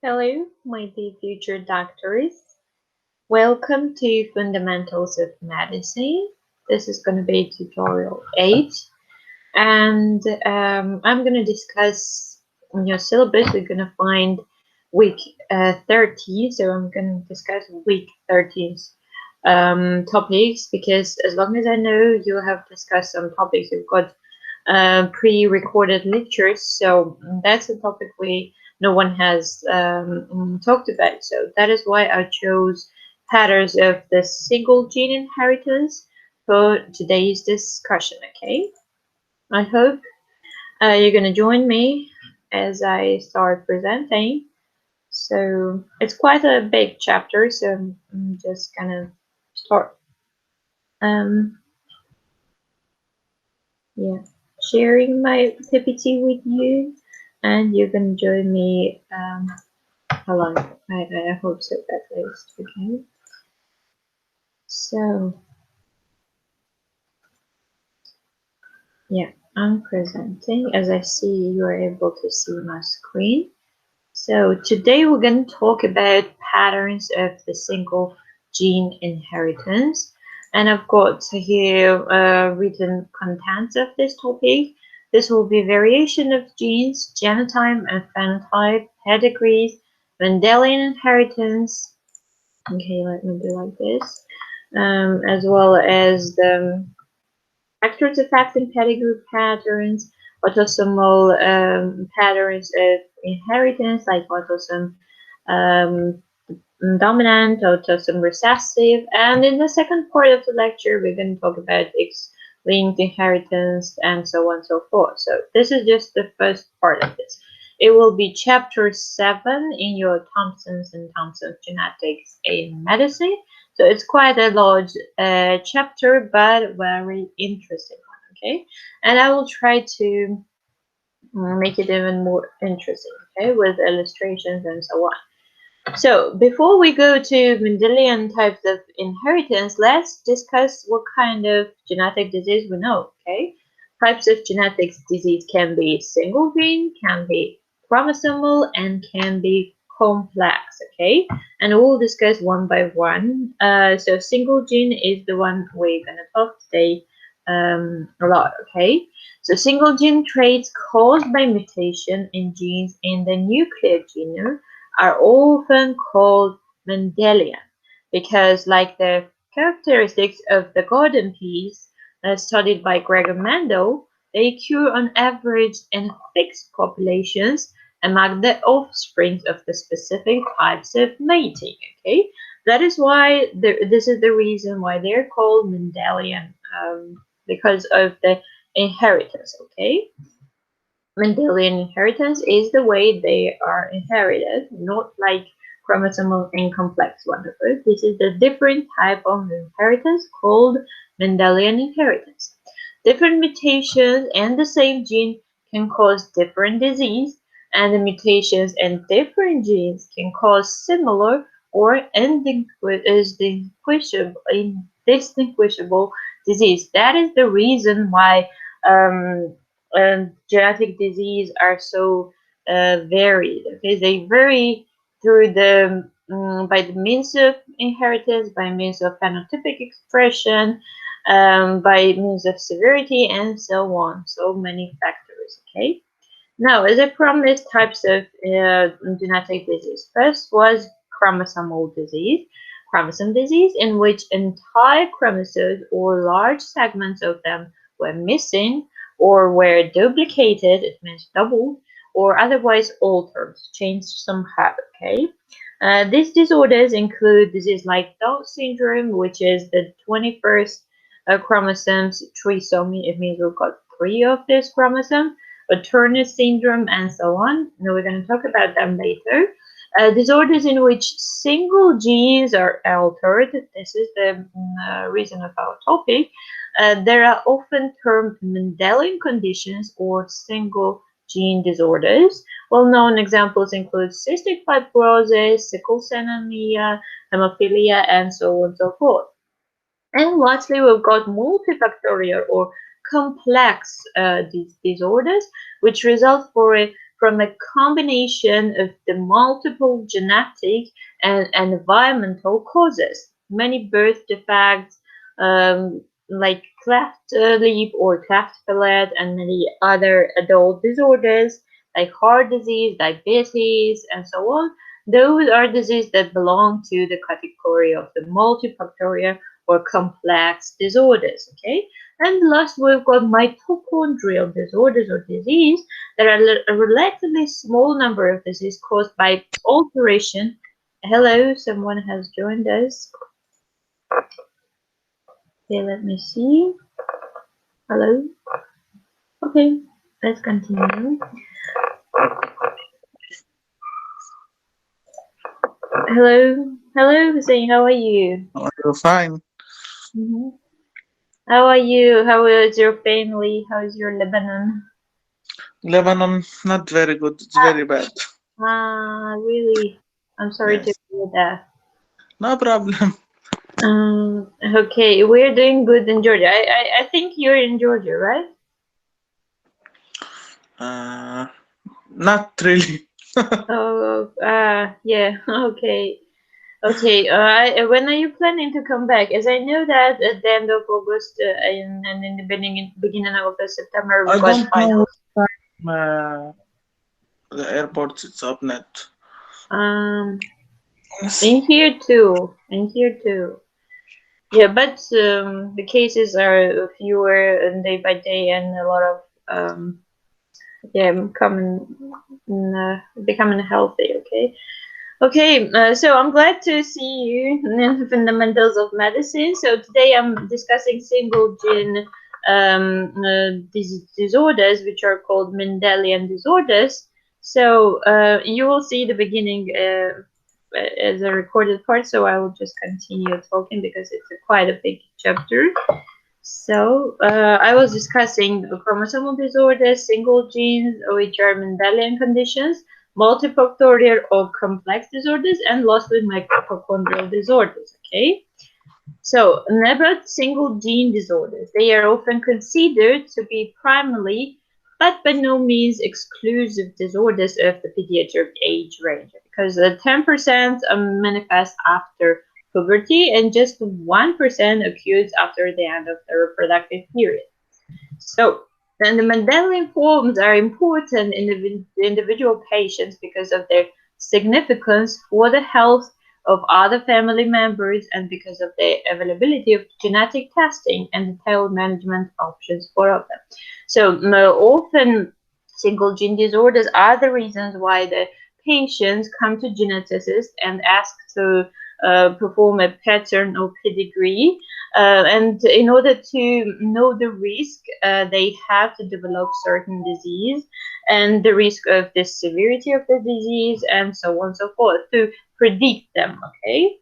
Hello, my dear future doctors. Welcome to Fundamentals of Medicine. This is going to be tutorial 8, and I'm going to discuss in your syllabus. We're going to find week 13, so I'm going to discuss week 13's topics because as long as I know you have discussed some topics, you've got pre-recorded lectures, so that's a topic no one has talked about. So that is why I chose patterns of the single gene inheritance for today's discussion. Okay, I hope you're gonna join me as I start presenting. So it's quite a big chapter, so I'm just gonna start. Um, yeah, sharing my PPT with you, and you can join me. How long? I hope so at least. Okay. So yeah, I'm presenting. As I see, you are able to see my screen. So today we're going to talk about patterns of the single gene inheritance. And I've got here written contents of this topic. This will be variation of genes, genotype and phenotype, pedigrees, Mendelian inheritance. Okay, let me do like this. As well as the factors affecting pedigree patterns, autosomal patterns of inheritance like autosomal um, dominant, autosomal recessive, and in the second part of the lecture we're going to talk about X-linked inheritance and so on and so forth. So this is just the first part of this. It will be chapter 7 in your Thompson's and Thompson's Genetics in Medicine. So it's quite a large chapter, but very interesting one. Okay, and I will try to make it even more interesting. Okay, with illustrations and so on. So before we go to Mendelian types of inheritance, let's discuss what kind of genetic disease we know. Okay, types of genetic disease can be single gene, can be chromosomal, and can be complex. Okay, and we'll discuss one by one. So single gene is the one we're gonna talk today a lot. Okay, so single gene traits caused by mutation in genes in the nuclear genome are often called Mendelian because, like the characteristics of the garden peas studied by Gregor Mendel, they occur on average in fixed populations among the offspring of the specific types of mating. Okay, that is why this is the reason why they're called Mendelian because of the inheritance. Okay. Mendelian inheritance is the way they are inherited, not like chromosomal and complex one. This is a different type of inheritance called Mendelian inheritance. Different mutations in the same gene can cause different disease, and the mutations in different genes can cause similar or indistinguishable disease. That is the reason why genetic disease are so varied. Okay, they vary through the by the means of inheritance, by means of phenotypic expression, by means of severity, and so on. So many factors. Okay. Now, as I promised, types of genetic disease. First was chromosomal disease. Chromosome disease, in which entire chromosomes or large segments of them were missing or were duplicated, it means doubled, or otherwise altered, changed somehow. Okay. These disorders include disease like Down syndrome, which is the 21st chromosomes trisomy. It means we've got 3 of this chromosome, Turner syndrome, and so on. Now we're going to talk about them later. Disorders in which single genes are altered. This is the reason of our topic. There are often termed Mendelian conditions or single gene disorders. Well-known examples include cystic fibrosis, sickle cell anemia, hemophilia, and so on and so forth. And lastly, we've got multifactorial or complex disorders, which result for a from a combination of the multiple genetic and environmental causes. Many birth defects, like cleft lip or cleft palate, and many other adult disorders like heart disease, diabetes, and so on. Those are diseases that belong to the category of the multifactorial or complex disorders. Okay, and last we've got mitochondrial disorders or disease that are a relatively small number of diseases caused by alteration. Hello, someone has joined us. Okay, let me see. Hello. Okay, let's continue. Hello, hello, Hussein. How are you? You're fine. How are you? How is your family? How is your Lebanon? Lebanon, not very good. It's very bad. Really? I'm sorry to Yes, hear that. no problem. Okay, we're doing good in Georgia. I think you're in Georgia, right? Uh, Not really. Oh, yeah. Okay, okay. When are you planning to come back? As I know that at the end of August and in the beginning of the September I we've got don't know finals. what time the airport is open at. Um, Yes. in here too. In here too. Yeah, but the cases are fewer and day by day, and a lot of yeah, becoming healthy. Okay, okay. So I'm glad to see you in the fundamentals of medicine. So today I'm discussing single gene disorders, which are called Mendelian disorders. So you will see the beginning as a recorded part. So I will just continue talking because it's quite a big chapter. So I was discussing chromosomal disorders, single genes, which are Mendelian conditions, multifactorial or complex disorders, and lastly mitochondrial disorders. Okay. So, about single gene disorders, they are often considered to be primarily, but by no means exclusive disorders of the pediatric age range, because 10% manifest after puberty and just 1% occurs after the end of the reproductive period. So, then the Mendelian forms are important in the individual patients because of their significance for the health of other family members and because of the availability of genetic testing and detailed management options for them. So, often single gene disorders are the reasons why the patients come to geneticists and ask to perform a pattern or pedigree and in order to know the risk, they have to develop certain disease and the risk of the severity of the disease and so on and so forth to predict them. Okay.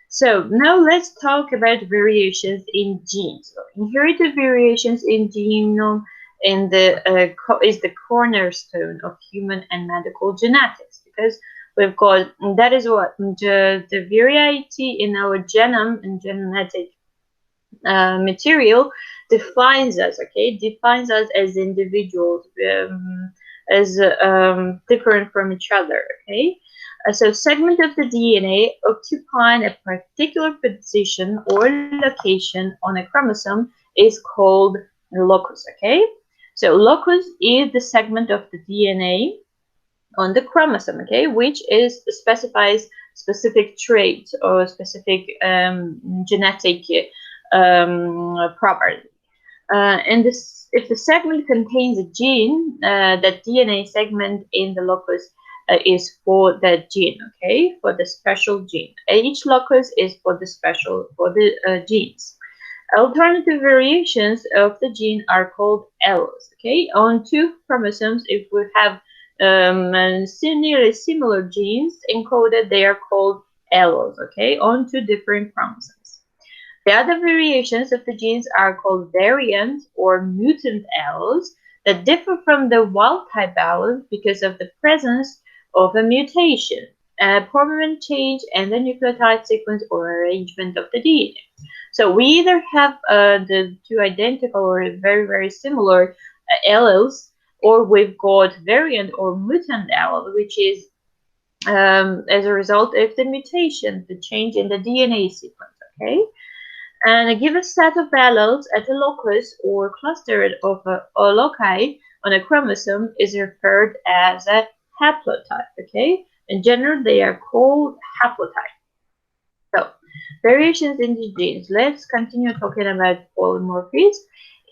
So now let's talk about variations in genes. So inherited variations in genome is the cornerstone of human and medical genetics because we've got that is what the variety in our genome and genetic material defines us. Okay, defines us as individuals, as different from each other. Okay, so segment of the DNA occupying a particular position or location on a chromosome is called locus. Okay, so locus is the segment of the DNA on the chromosome, okay, which is specifies specific traits or specific genetic property. And this, if the segment contains a gene, that DNA segment in the locus is for that gene, okay, for the special gene. Each locus is for the special for the genes. Alternative variations of the gene are called alleles. Okay, on two chromosomes, if we have nearly similar genes encoded, they are called alleles. Okay, on two different chromosomes. The other variations of the genes are called variant or mutant alleles that differ from the wild-type alleles because of the presence of a mutation, a permanent change in the nucleotide sequence or arrangement of the DNA. So we either have the two identical or very, very similar alleles or we've got variant or mutant allele, which is as a result of the mutation, the change in the DNA sequence, okay? And a given set of alleles at a locus or cluster of loci on a chromosome is referred as a haplotype, okay? In general, they are called haplotypes. So, variations in the genes. Let's continue talking about polymorphism.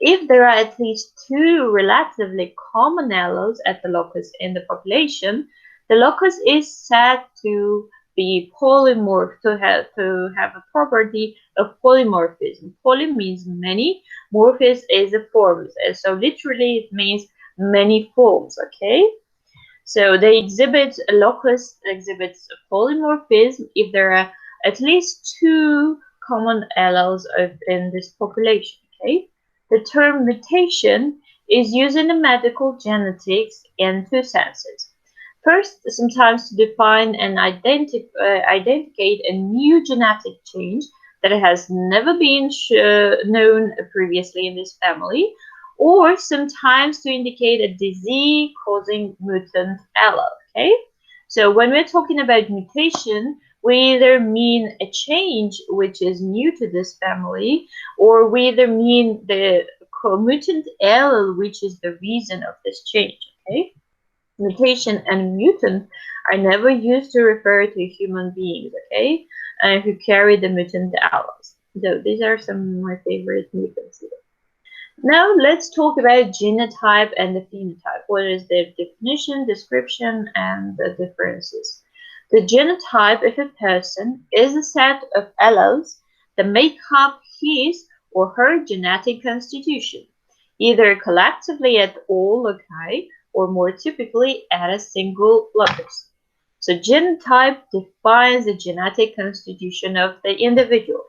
If there are at least two relatively common alleles at the locus in the population, the locus is said to be polymorph, to have a property of polymorphism. Poly means many, morphis is a form. So literally it means many forms, okay? So they exhibit a locus exhibits polymorphism if there are at least two common alleles in this population. Okay, the term mutation is used in the medical genetics in two senses. First, sometimes to define and identify a new genetic change that has never been known previously in this family, or sometimes to indicate a disease-causing mutant allele. Okay, so when we're talking about mutation, we either mean a change which is new to this family, or we either mean the mutant allele which is the reason of this change. Okay, mutation and mutant are never used to refer to human beings. Okay, who carry the mutant alleles. So these are some of my favorite mutants here. Now let's talk about genotype and the phenotype. What is their definition, description, and the differences? The genotype of a person is a set of alleles that make up his or her genetic constitution, either collectively at all loci or more typically at a single locus. So genotype defines the genetic constitution of the individual,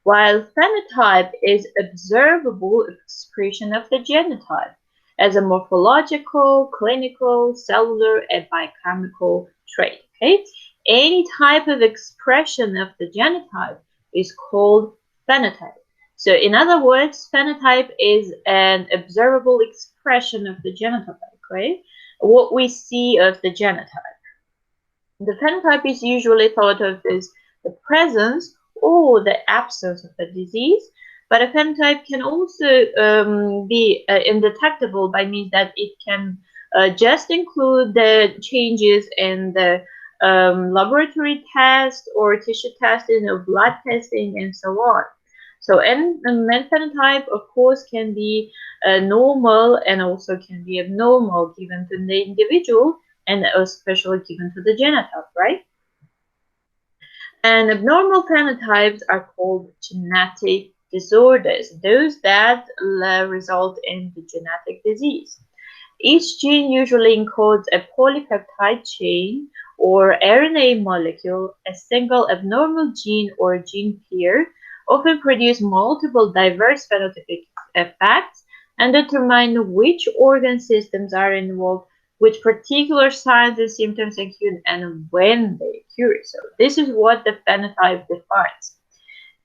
while phenotype is observable expression of the genotype as a morphological, clinical, cellular, and biochemical trait. Okay? Any type of expression of the genotype is called phenotype. So in other words, phenotype is an observable expression of the genotype, okay? What we see of the genotype. The phenotype is usually thought of as the presence or the absence of a disease, but a phenotype can also be indetectable by means that it can just include the changes in the laboratory test or tissue testing or blood testing and so on. So, and phenotype, of course, can be normal and also can be abnormal given to the individual and especially given to the genotype, right? And abnormal phenotypes are called genetic disorders, those that result in the genetic disease. Each gene usually encodes a polypeptide chain or RNA molecule. A single abnormal gene or gene pair often produce multiple diverse phenotypic effects and determine which organ systems are involved, which particular signs and symptoms occur, and when they occur. So this is what the phenotype defines.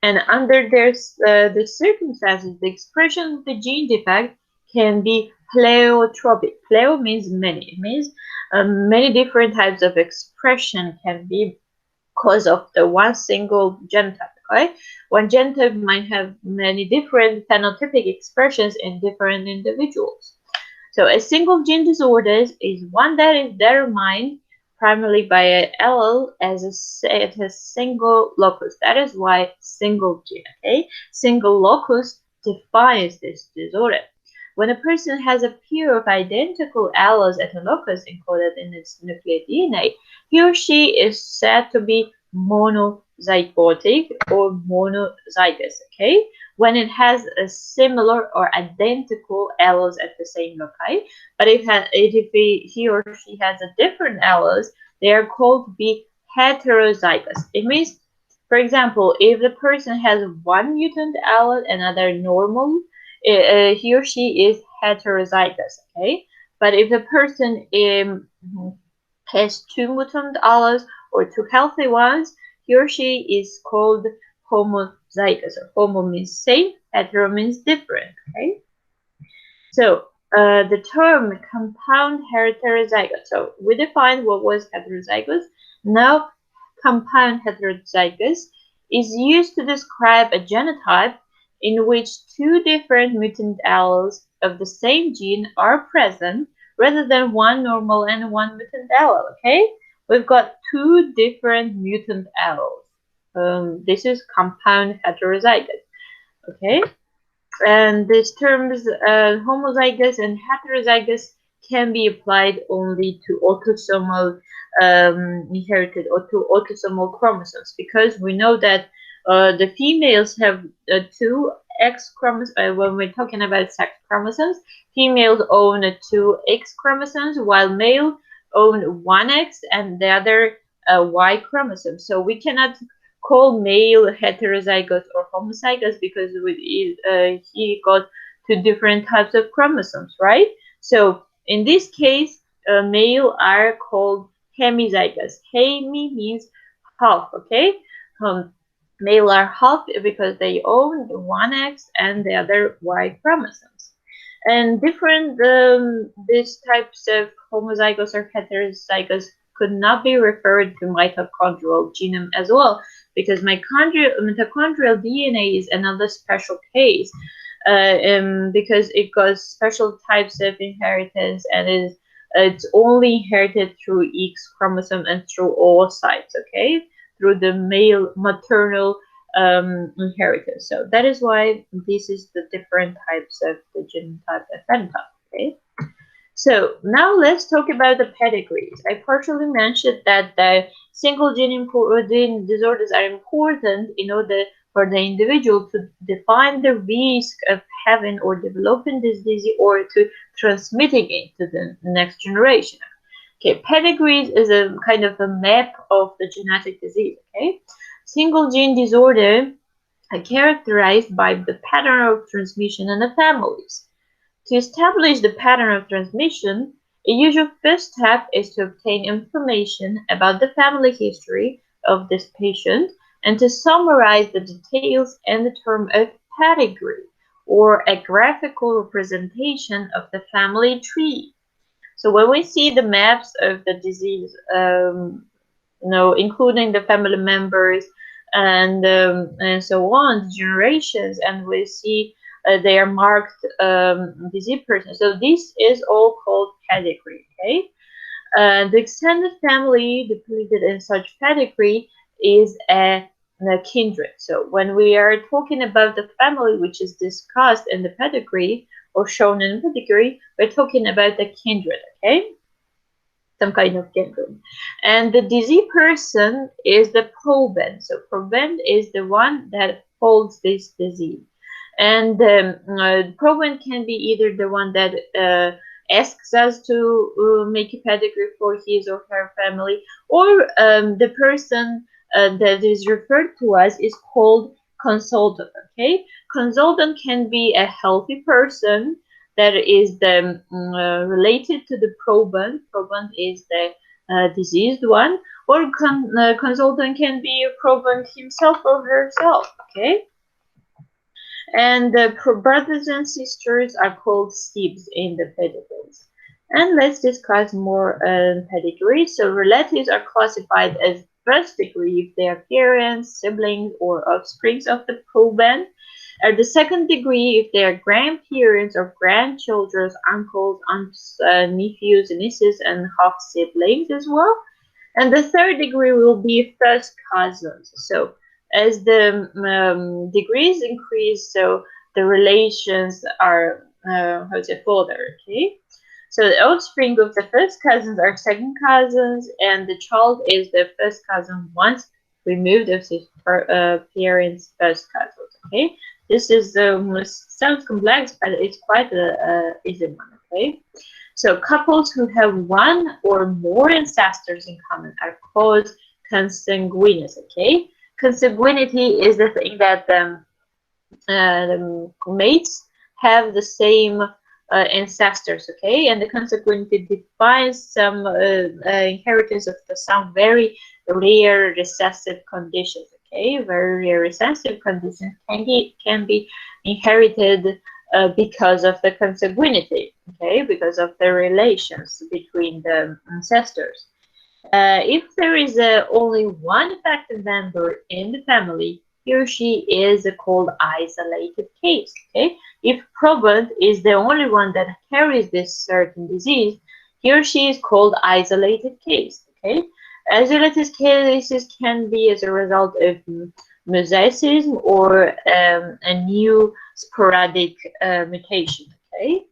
And under the circumstances, the expression of the gene defect can be pleiotropic. Pleo means many. It means many different types of expression can be because of the one single genotype. Okay? One genotype might have many different phenotypic expressions in different individuals. So a single gene disorder is one that is determined primarily by an allele as a single locus. That is why single gene, okay? Single locus defines this disorder. When a person has a pair of identical alleles at a locus encoded in its nuclear DNA, he or she is said to be monozygotic or monozygous, okay? When it has a similar or identical alleles at the same loci, but if he or she has a different alleles, they are called to be heterozygous. It means, for example, if the person has one mutant allele and another normal, he or she is heterozygous, okay? But if the person has two mutant alleles or two healthy ones, he or she is called homozygous. Or homo means same, hetero means different, okay? So the term compound heterozygote. So we defined what was heterozygous. Now, compound heterozygous is used to describe a genotype in which two different mutant alleles of the same gene are present rather than one normal and one mutant allele. Okay, we've got two different mutant alleles. This is compound heterozygous. Okay, and these terms, homozygous and heterozygous, can be applied only to autosomal inherited or to autosomal chromosomes, because we know that the females have two X chromosomes. When we're talking about sex chromosomes, females own two X chromosomes, while male own one X and the other Y chromosome. So we cannot call male heterozygous or homozygous because he got two different types of chromosomes, right? So in this case, male are called hemizygous. Hemi means half, okay? Male are half because they own the one X and the other Y chromosomes. And different these types of homozygous or heterozygous could not be referred to mitochondrial genome as well, because mitochondrial DNA is another special case, because it got special types of inheritance and it's only inherited through X chromosome and through oocytes, okay, through the male maternal inheritance. So that is why this is the different types of the genotype and phenotype, okay. So now let's talk about the pedigrees. I partially mentioned that the single gene disorders are important in order for the individual to define the risk of having or developing this disease or to transmitting it to the next generation. Okay, pedigrees is a kind of a map of the genetic disease, okay? Single gene disorder are characterized by the pattern of transmission in the families. To establish the pattern of transmission, a usual first step is to obtain information about the family history of this patient and to summarize the details in the term of pedigree, or a graphical representation of the family tree. So when we see the maps of the disease, including the family members and so on, generations, and we see they are marked disease person. So this is all called pedigree. Okay, the extended family depicted in such pedigree is a kindred. So when we are talking about the family which is discussed in the pedigree or shown in the pedigree, we're talking about the kindred. Okay, some kind of kindred. And the disease person is the proband. So proband is the one that holds this disease. And proband can be either the one that asks us to make a pedigree for his or her family, or the person that is referred to us is called consultant. Okay, consultant can be a healthy person that is related to the proband. Proband is the diseased one, or consultant can be a proband himself or herself. Okay. And the brothers and sisters are called sibs in the pedigrees. And let's discuss more pedigrees. So relatives are classified as first degree if they are parents, siblings, or offsprings of the proband. At the second degree if they are grandparents or grandchildren, uncles, aunts, nephews, nieces, and half siblings as well. And the third degree will be first cousins. So as the degrees increase, so the relations are further. Okay, so the offspring of the first cousins are second cousins, and the child is the first cousin once removed of his parents' first cousins. Okay, this is sounds complex, but it's quite a easy one. Okay, so couples who have one or more ancestors in common are called consanguineous. Okay. Consanguinity is the thing that the mates have the same ancestors, okay, and the consanguinity defines some inheritance of some very rare recessive conditions, okay. Very rare recessive conditions can be inherited because of the consanguinity, okay, because of the relations between the ancestors. If there is only one affected member in the family, he or she is called isolated case. Okay, if proband is the only one that carries this certain disease, he or she is called isolated case. Okay, isolated cases can be as a result of mosaicism or a new sporadic mutation. Okay.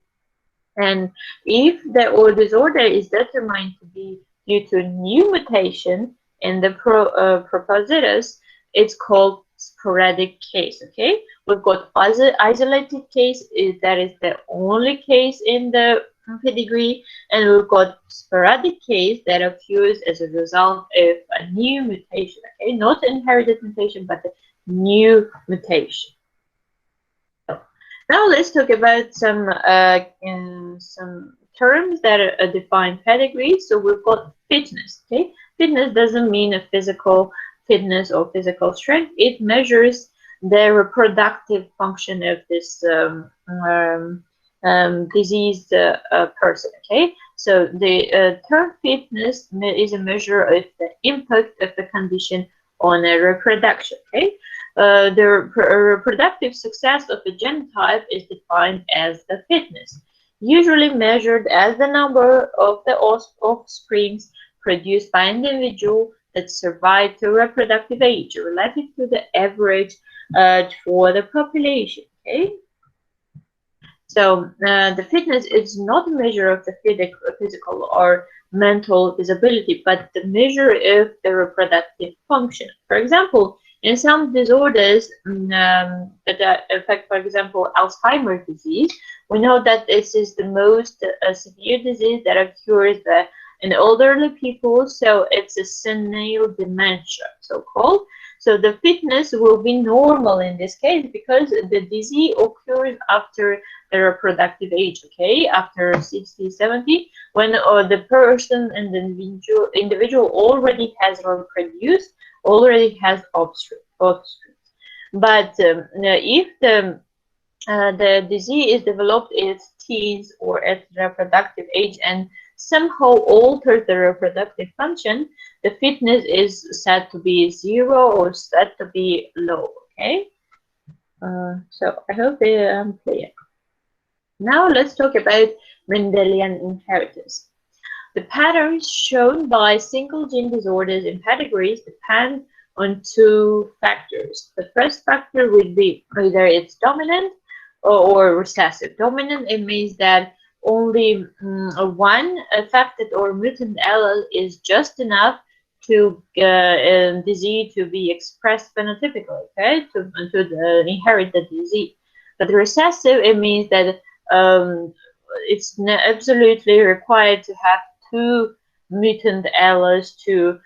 And if the or disorder is determined to be due to new mutation in the propositus, it's called sporadic case. Okay, we've got isolated case, that is the only case in the pedigree, and we've got sporadic case that occurs as a result of a new mutation. Okay, not inherited mutation, but a new mutation. Now let's talk about some terms that define pedigree. So we've got fitness. Okay, fitness doesn't mean a physical fitness or physical strength. It measures the reproductive function of this diseased person. Okay, so the term fitness is a measure of the impact of the condition on reproduction. Okay. The reproductive success of a genotype is defined as the fitness, usually measured as the number of the offsprings produced by an individual that survived to reproductive age relative to the average for the population. Okay. So the fitness is not a measure of the physical or mental disability, but the measure of the reproductive function. For example, in some disorders that affect, for example, Alzheimer's disease, we know that this is the most severe disease that occurs in elderly people, so it's a senile dementia, so-called. So the fitness will be normal in this case because the disease occurs after the reproductive age, okay, after 60, 70, when the person and the individual already has reproduced, already has offspring. But if the disease is developed in its teens or at reproductive age and somehow alters the reproductive function, the fitness is said to be 0 or said to be low. Okay, so I hope they are clear. Now let's talk about Mendelian inheritance. The patterns shown by single gene disorders in pedigrees depend on two factors. The first factor would be either it's dominant or recessive. Dominant, it means that only one affected or mutant allele is just enough to disease to be expressed phenotypically, okay, to inherit the disease. But recessive, it means that it's absolutely required to have two mutant alleles to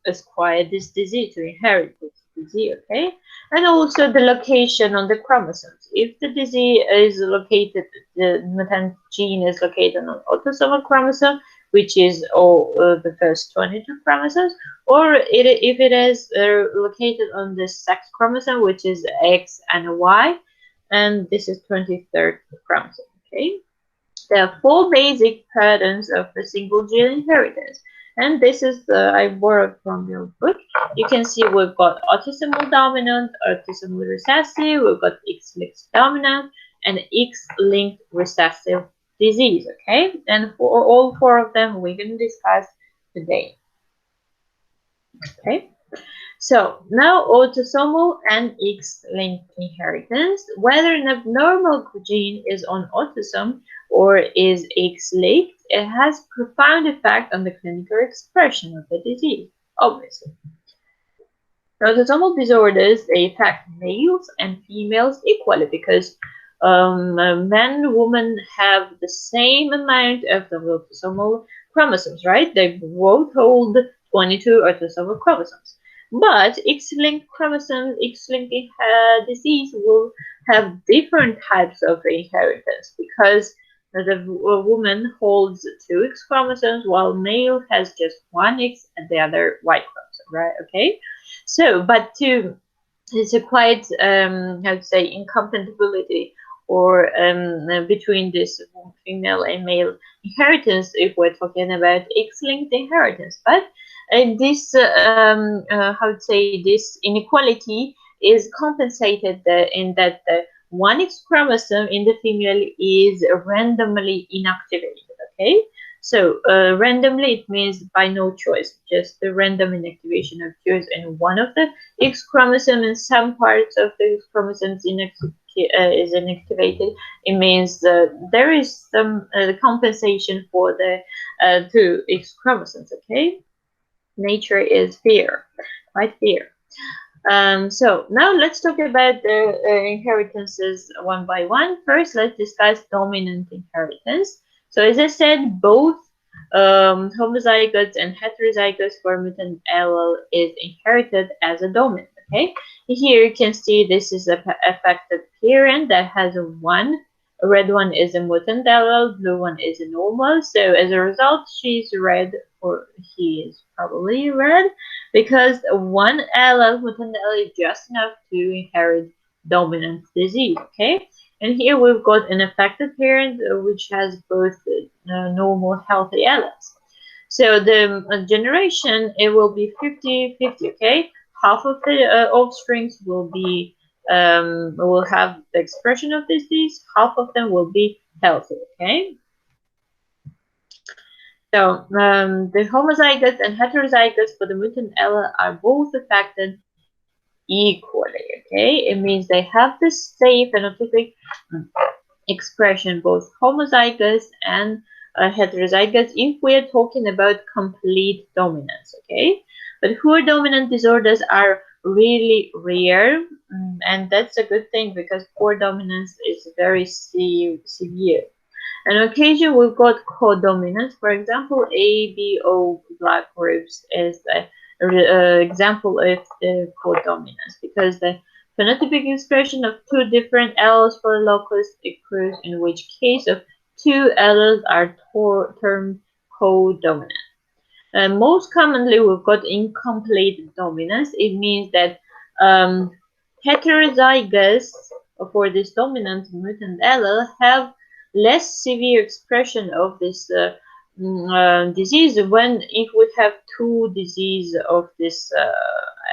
acquire this disease, to inherit this disease, okay? And also the location on the chromosomes. If the disease is located, the mutant gene is located on autosomal chromosome, which is the first 22 chromosomes, or if it is located on the sex chromosome, which is X and Y, and this is 23rd chromosome, okay? There are 4 basic patterns of the single gene inheritance. And this is I borrowed from your book. You can see we've got autosomal dominant, autosomal recessive, we've got X-linked dominant, and X-linked recessive disease, okay? And for all 4 of them, we're going to discuss today, okay? So now autosomal and X-linked inheritance. Whether an abnormal gene is on autosome or is X-linked, it has profound effect on the clinical expression of the disease, obviously. Autosomal disorders, they affect males and females equally because men and women have the same amount of the autosomal chromosomes, right? They both hold 22 autosomal chromosomes. But X-linked chromosomes, X-linked disease will have different types of inheritance because the woman holds 2 X chromosomes while male has just 1 X and the other Y chromosome, right? Okay. So, but it's a quite, how to say, incompatibility or between this female and male inheritance if we're talking about X-linked inheritance. But this, how to say, this inequality is compensated in that the one X chromosome in the female is randomly inactivated. Okay, so randomly, it means by no choice, just the random inactivation occurs in one of the X chromosome, and some parts of the X chromosomes is inactivated. It means there is some compensation for the two X chromosomes. Okay, nature is fair, quite fair. So now let's talk about the inheritances one by one. First, let's discuss dominant inheritance. So as I said, both homozygotes and heterozygotes for mutant allele is inherited as a dominant. Okay, here you can see this is a affected parent that has a one. A red one is a mutant allele, blue one is a normal. So as a result, she's red, or he is probably red, because one allele, mutant allele, is just enough to inherit dominant disease. Okay, and here we've got an affected parent which has both normal healthy alleles. So the generation, it will be 50-50. Okay, half of the offsprings will have the expression of this disease, half of them will be healthy. Okay, so the homozygotes and heterozygotes for the mutant allele are both affected equally. Okay, it means they have the same phenotypic expression, both homozygous and heterozygous, if we are talking about complete dominance. Okay, but poor dominant disorders are really rare, and that's a good thing because poor dominance is very severe. On occasion, we've got codominance. For example, ABO blood groups is an example of the codominance, because the phenotypic expression of two different alleles for a locus occurs, in which case of two alleles are termed codominant. Most commonly, we've got incomplete dominance. It means that heterozygous for this dominant mutant allele have less severe expression of this disease when if we have two disease of this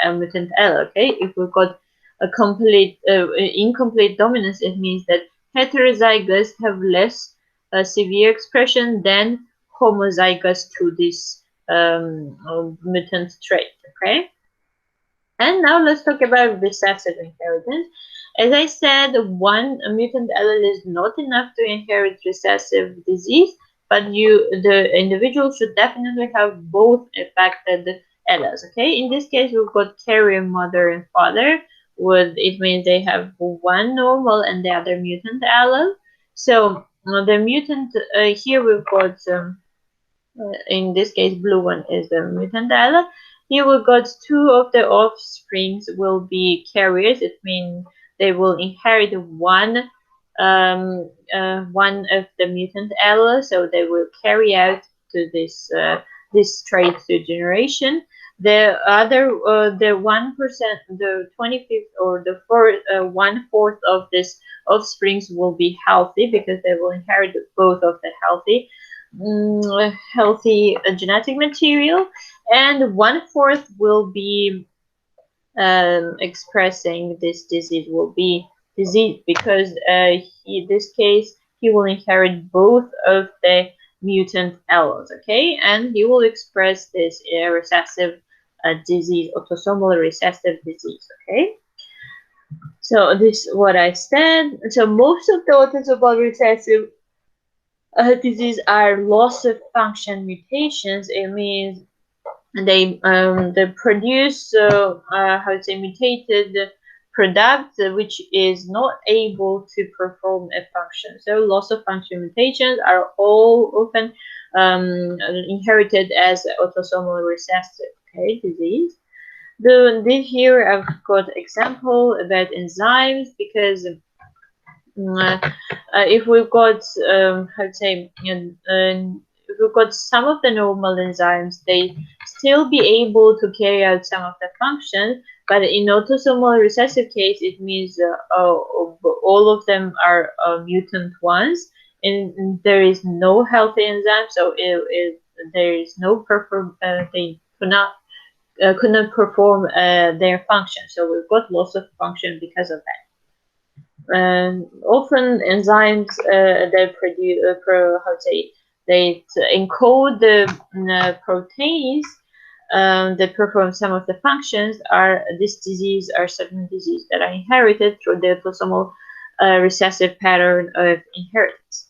mutant allele. Okay, if we've got a complete incomplete dominance, it means that heterozygous have less severe expression than homozygous to this mutant trait. Okay, and now let's talk about recessive inheritance. As I said, one mutant allele is not enough to inherit recessive disease, but the individual should definitely have both affected alleles. Okay, in this case, we've got carrier mother and father. It means they have one normal and the other mutant allele. So the mutant here we've got. In this case, blue one is the mutant allele. Here we got two of the offsprings will be carriers. It means they will inherit one of the mutant allele, so they will carry out to this trait to generation. The other, the 1%, the 25th or the 1/4 of this offsprings will be healthy because they will inherit both of the healthy genetic material, and 1/4 will be expressing this disease, will be disease because in this case he will inherit both of the mutant alleles. Okay, and he will express this recessive disease, autosomal recessive disease. Okay, so this is what I said. So most of the autosomal recessive disease are loss of function mutations. It means they produce how to say mutated product which is not able to perform a function. So loss of function mutations are all often inherited as autosomal recessive disease. This here I've got example about enzymes, because if we've got how to say if we've got some of the normal enzymes, they still be able to carry out some of the functions, But in autosomal recessive case, it means all of them are mutant ones, and there is no healthy enzyme, so there is no perform. They could not perform their function. So we've got loss of function because of that. And often enzymes that produce, they encode the proteins that perform some of the functions are this disease are certain disease that are inherited through the autosomal recessive pattern of inheritance.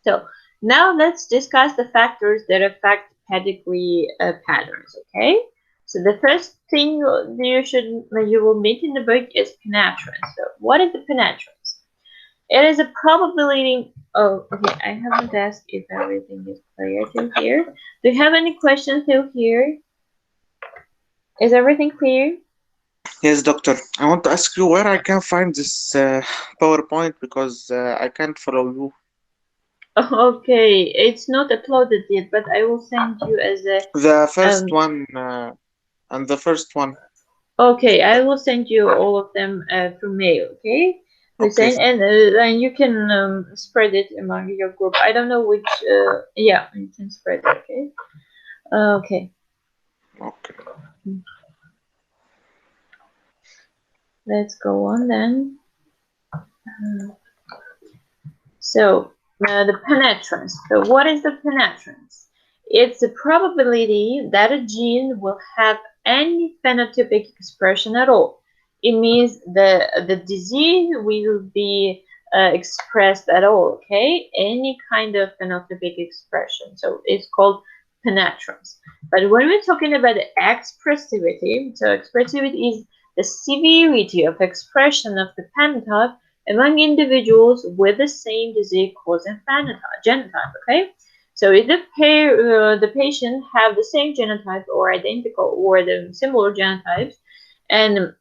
So now let's discuss the factors that affect pedigree patterns. Okay. So the first thing you will meet in the book is penetrance. So what is the penetrance? It is a probability. Oh, okay. I haven't asked if everything is clear till here. Do you have any questions till here? Is everything clear? Yes, doctor. I want to ask you where I can find this PowerPoint because I can't follow you. Okay, it's not uploaded yet, but I will send you as a The first um. one and the first one. Okay, I will send you all of them through mail. Okay, Okay. Hussein, and you can spread it among your group. I don't know which. Yeah, you can spread it. Okay. Okay. Okay. Let's go on then. So the penetrance. So what is the penetrance? It's the probability that a gene will have any phenotypic expression at all. It means the disease will be expressed at all, okay? Any kind of phenotypic expression. So it's called penetrance. But when we're talking about expressivity, so expressivity is the severity of expression of the phenotype among individuals with the same disease-causing genotype. Okay, so if the patient have the same genotype or identical or the similar genotypes, and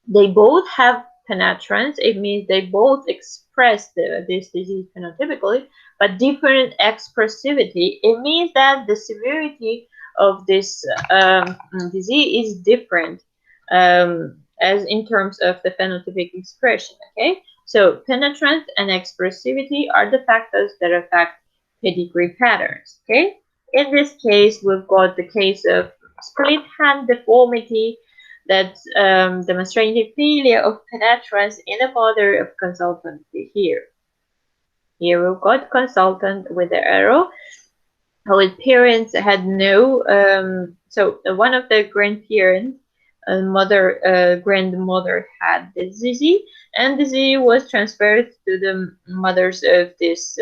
they both have penetrance, it means they both express this disease phenotypically, but different expressivity. It means that the severity of this disease is different as in terms of the phenotypic expression. Okay, so penetrance and expressivity are the factors that affect pedigree patterns. Okay, in this case, we've got the case of split hand deformity that demonstrating failure of penetrance in the mother of consultant here. Here we've got consultant with the arrow. Whose parents had no, so one of the grandparents, grandmother had this disease, and the disease was transferred to the mothers of this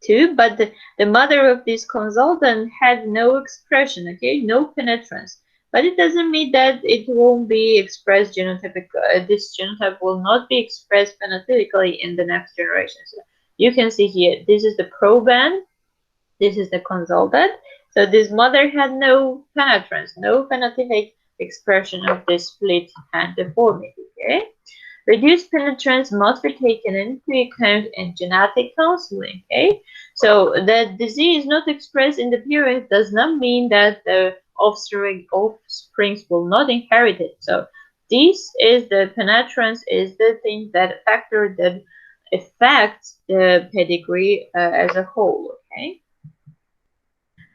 too, but the mother of this consultant had no expression, okay, no penetrance. But it doesn't mean that it won't be expressed genotypic. This genotype will not be expressed phenotypically in the next generation. So you can see here, this is the proband, this is the consultant. So this mother had no penetrance, no phenotypic expression of this split hand deformity, okay? Reduced penetrance must be taken into account in genetic counseling. Okay, so the disease not expressed in the parent does not mean that the offsprings will not inherit it. So this is the penetrance is the thing that factor that affects the pedigree as a whole. Okay.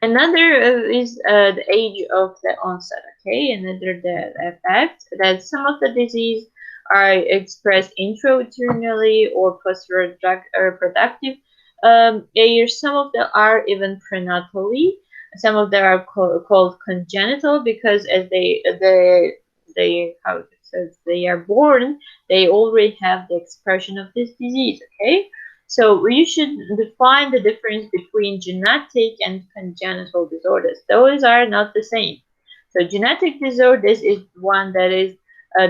Another is the age of the onset. Okay, another the effect that some of the disease are expressed intrauterинally or post-reproductive years. Some of them are even prenatally. Some of them are called congenital because as they how it says they are born, they already have the expression of this disease. Okay. So you should define the difference between genetic and congenital disorders. Those are not the same. So genetic disorders is one that is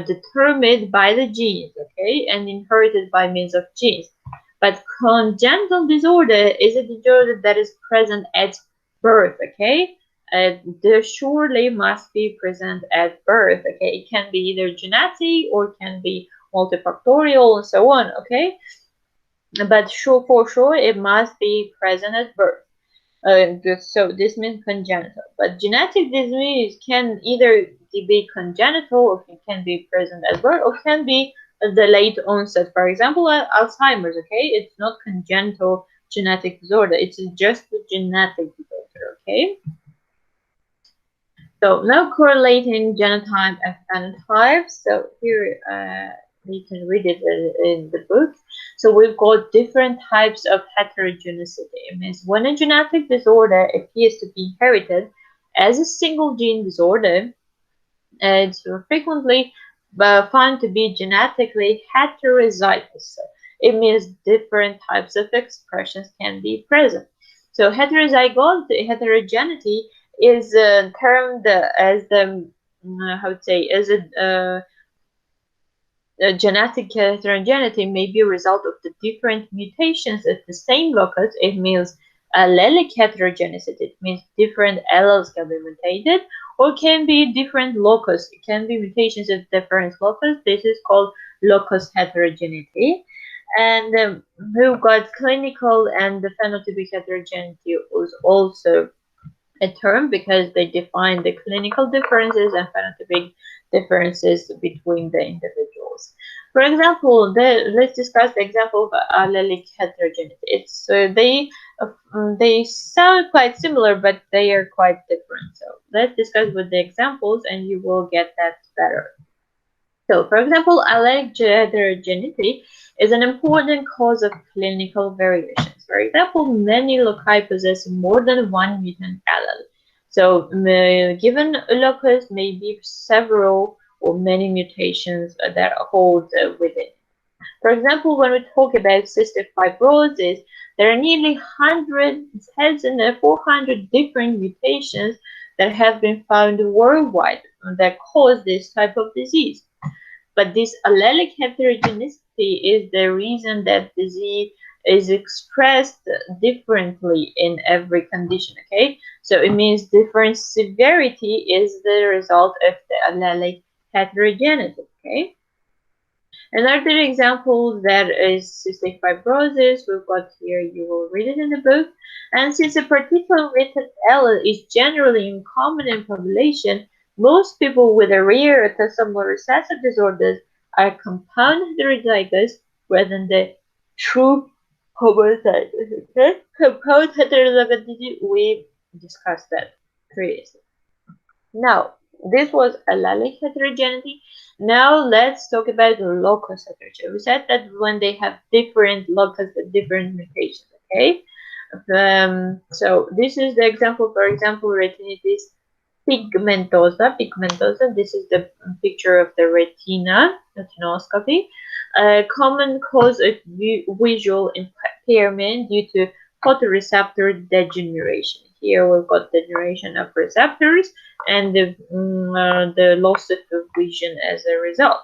determined by the genes, okay, and inherited by means of genes. But congenital disorder is a disorder that is present at birth, okay? They surely must be present at birth, okay? It can be either genetic or can be multifactorial and so on, okay? But for sure it must be present at birth. So this means congenital. But genetic disease can either be congenital, or it can be present at birth, or can be the late onset. For example, Alzheimer's. Okay, it's not congenital genetic disorder; it's just a genetic disorder. Okay. So now correlating genotype and phenotype. So here you can read it in the book. So we've got different types of heterogeneity. It means when a genetic disorder appears to be inherited as a single gene disorder, it's frequently found to be genetically heterozygous. So it means different types of expressions can be present. So heterogeneity is termed as the how to say as a genetic heterogeneity may be a result of the different mutations at the same locus. It means allelic heterogeneity. It means different alleles can be mutated, or can be different locus. It can be mutations of different locus. This is called locus heterogeneity. And we've got clinical and the phenotypic heterogeneity was also a term because they define the clinical differences and phenotypic differences between the individuals. For example, let's discuss the example of allelic heterogeneity. It's they sound quite similar, but they are quite different. So let's discuss with the examples, and you will get that better. So, for example, allelic heterogeneity is an important cause of clinical variations. For example, many loci possess more than one mutant allele. So, given a locus may be several or many mutations that hold within. For example, when we talk about cystic fibrosis, there are nearly 400 different mutations that have been found worldwide that cause this type of disease. But this allelic heterogeneity is the reason that disease is expressed differently in every condition, okay? So it means different severity is the result of the allelic heterogeneity, okay? Another example that is cystic fibrosis, we've got here, you will read it in the book. And since a particular mutant allele is generally uncommon in population, most people with a rare autosomal recessive disorders are compound heterozygous rather than the true homozygous. Okay? Compound heterozygosity, we discussed that previously. Now, this was allelic heterogeneity. Now let's talk about locus heterogeneity. We said that when they have different locus with different mutations, okay? So this is the example, for example, retinitis pigmentosa. Pigmentosa, this is the picture of the retinoscopy. A common cause of visual impairment due to photoreceptor degeneration. Here we've got degeneration of receptors and the loss of vision as a result.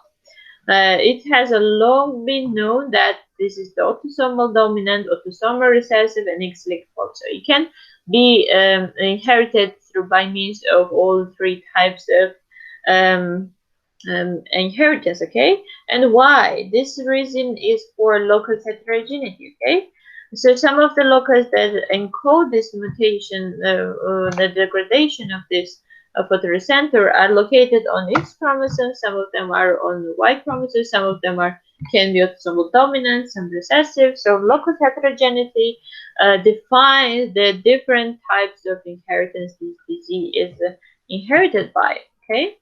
It has long been known that this is the autosomal dominant, autosomal recessive, and X-linked form. So it can be inherited through by means of all three types of inheritance, okay? And why? This reason is for locus heterogeneity, okay? So some of the locus that encode this mutation, the degradation of this photoreceptor are located on X chromosome, some of them are on the Y chromosome, some of them can be autosomal dominant, some recessive. So locus heterogeneity defines the different types of inheritance this disease is inherited by, okay?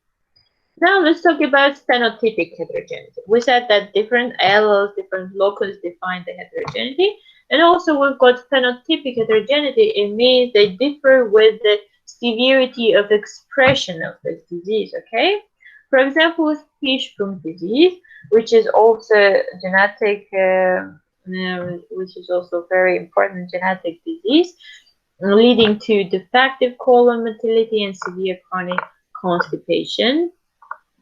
Now let's talk about phenotypic heterogeneity. We said that different alleles, different locus define the heterogeneity. And also we've got phenotypic heterogeneity. It means they differ with the severity of expression of this disease, okay? For example, with Hirschsprung disease, which is also genetic, which is also very important genetic disease, leading to defective colon motility and severe chronic constipation.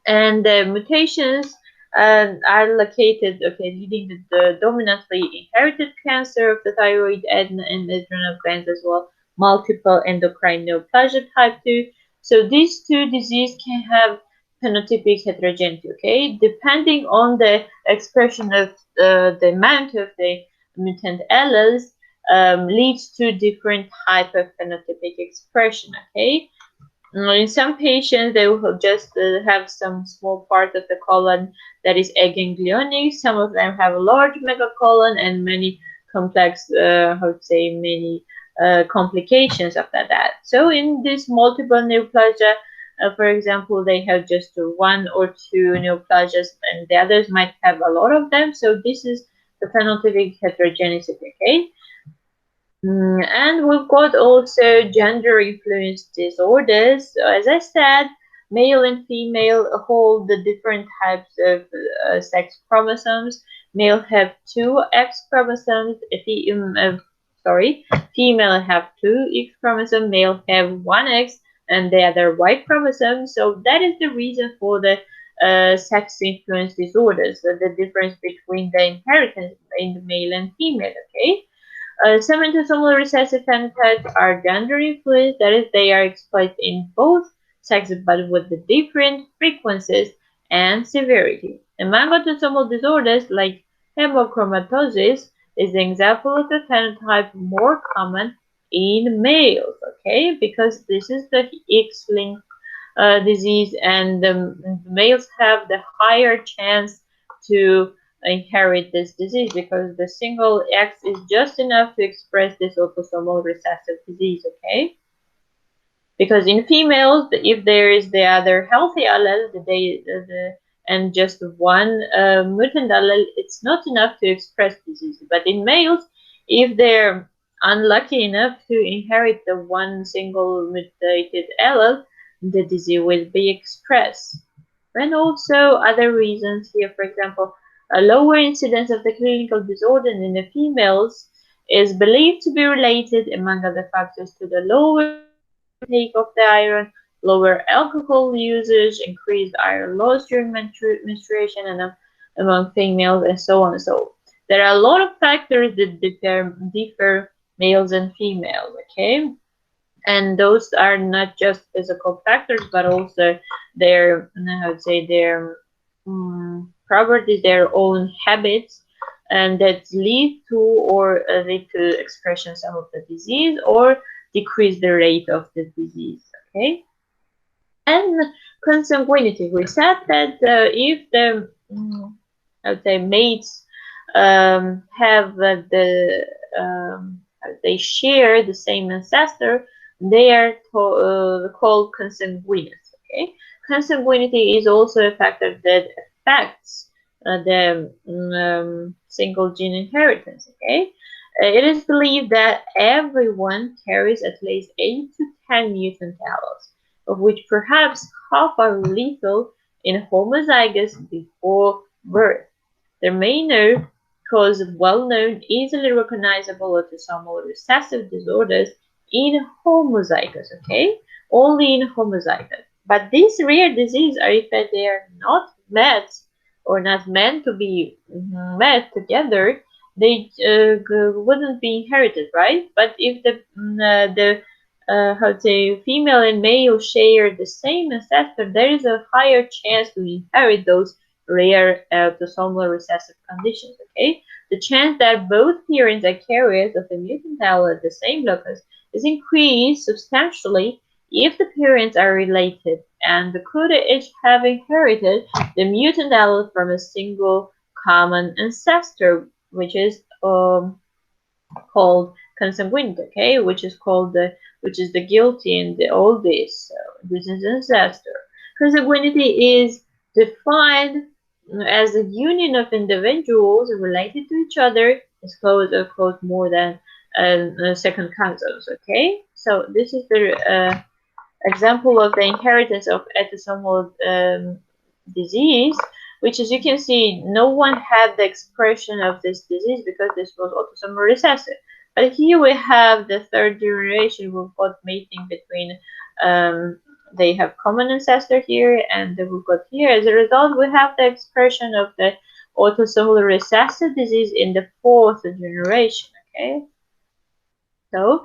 And the mutations are located, okay, leading to the dominantly inherited cancer of the thyroid and adrenal glands as well, multiple endocrine neoplasia type 2. So these two diseases can have phenotypic heterogeneity, okay, depending on the expression of the amount of the mutant alleles leads to different type of phenotypic expression, okay. In some patients, they will just have some small part of the colon that is aganglionic. Some of them have a large megacolon and many complex, how to say, many complications after that. So in this multiple neoplasia, for example, they have just one or two neoplasias, and the others might have a lot of them. So this is the phenotypic heterogeneity. Okay. And we've got also gender influenced disorders. So as I said, male and female hold the different types of sex chromosomes. Male have two X chromosomes. Sorry, female have two X chromosomes. Male have one X and the other Y chromosome. So that is the reason for the sex influenced disorders. So the difference between the inheritance in the male and female. Okay. Some autosomal recessive phenotypes are gender influenced, that is, they are expressed in both sexes but with the different frequencies and severity. Among autosomal disorders like hemochromatosis is an example of a phenotype more common in males, okay, because this is the X-linked disease, and the males have the higher chance to inherit this disease because the single X is just enough to express this autosomal recessive disease, okay? Because in females, if there is the other healthy allele, and just one mutant allele, it's not enough to express disease. But in males, if they're unlucky enough to inherit the one single mutated allele, the disease will be expressed. And also other reasons here, for example, a lower incidence of the clinical disorder in the females is believed to be related, among other factors, to the lower intake of the iron, lower alcohol usage, increased iron loss during menstruation, and among females, and so on. So there are a lot of factors that differ males and females. Okay, and those are not just physical factors, but also their, I would say, their properties, their own habits, and that lead to or lead to expression some of the disease or decrease the rate of the disease. Okay, and consanguinity. We said that if the I would say mates have they share the same ancestor, they are called consanguineous. Okay, consanguinity is also a factor that affects the single gene inheritance. Okay, it is believed that everyone carries at least 8 to 10 mutant alleles, of which perhaps half are lethal in homozygous before birth. The main cause of well-known, easily recognizable autosomal recessive disorders in homozygous, okay? Only in homozygous. But these rare diseases are, if they are not met or not meant to be met together, they wouldn't be inherited, right? But if the how to say, female and male share the same ancestor, there is a higher chance to inherit those rare autosomal recessive conditions. Okay, the chance that both parents are carriers of the mutant allele at the same locus is increased substantially if the parents are related and could each have inherited the mutant allele from a single common ancestor, which is called consanguinity, okay, which is the guilty in all this. So this is ancestor. Consanguinity is defined as a union of individuals related to each other as close or close more than second cousins. Okay, so this is the example of the inheritance of autosomal disease, which, as you can see, no one had the expression of this disease because this was autosomal recessive. But here we have the third generation. We've got mating between, they have common ancestor here, and we've got here. As a result, we have the expression of the autosomal recessive disease in the fourth generation. Okay. So,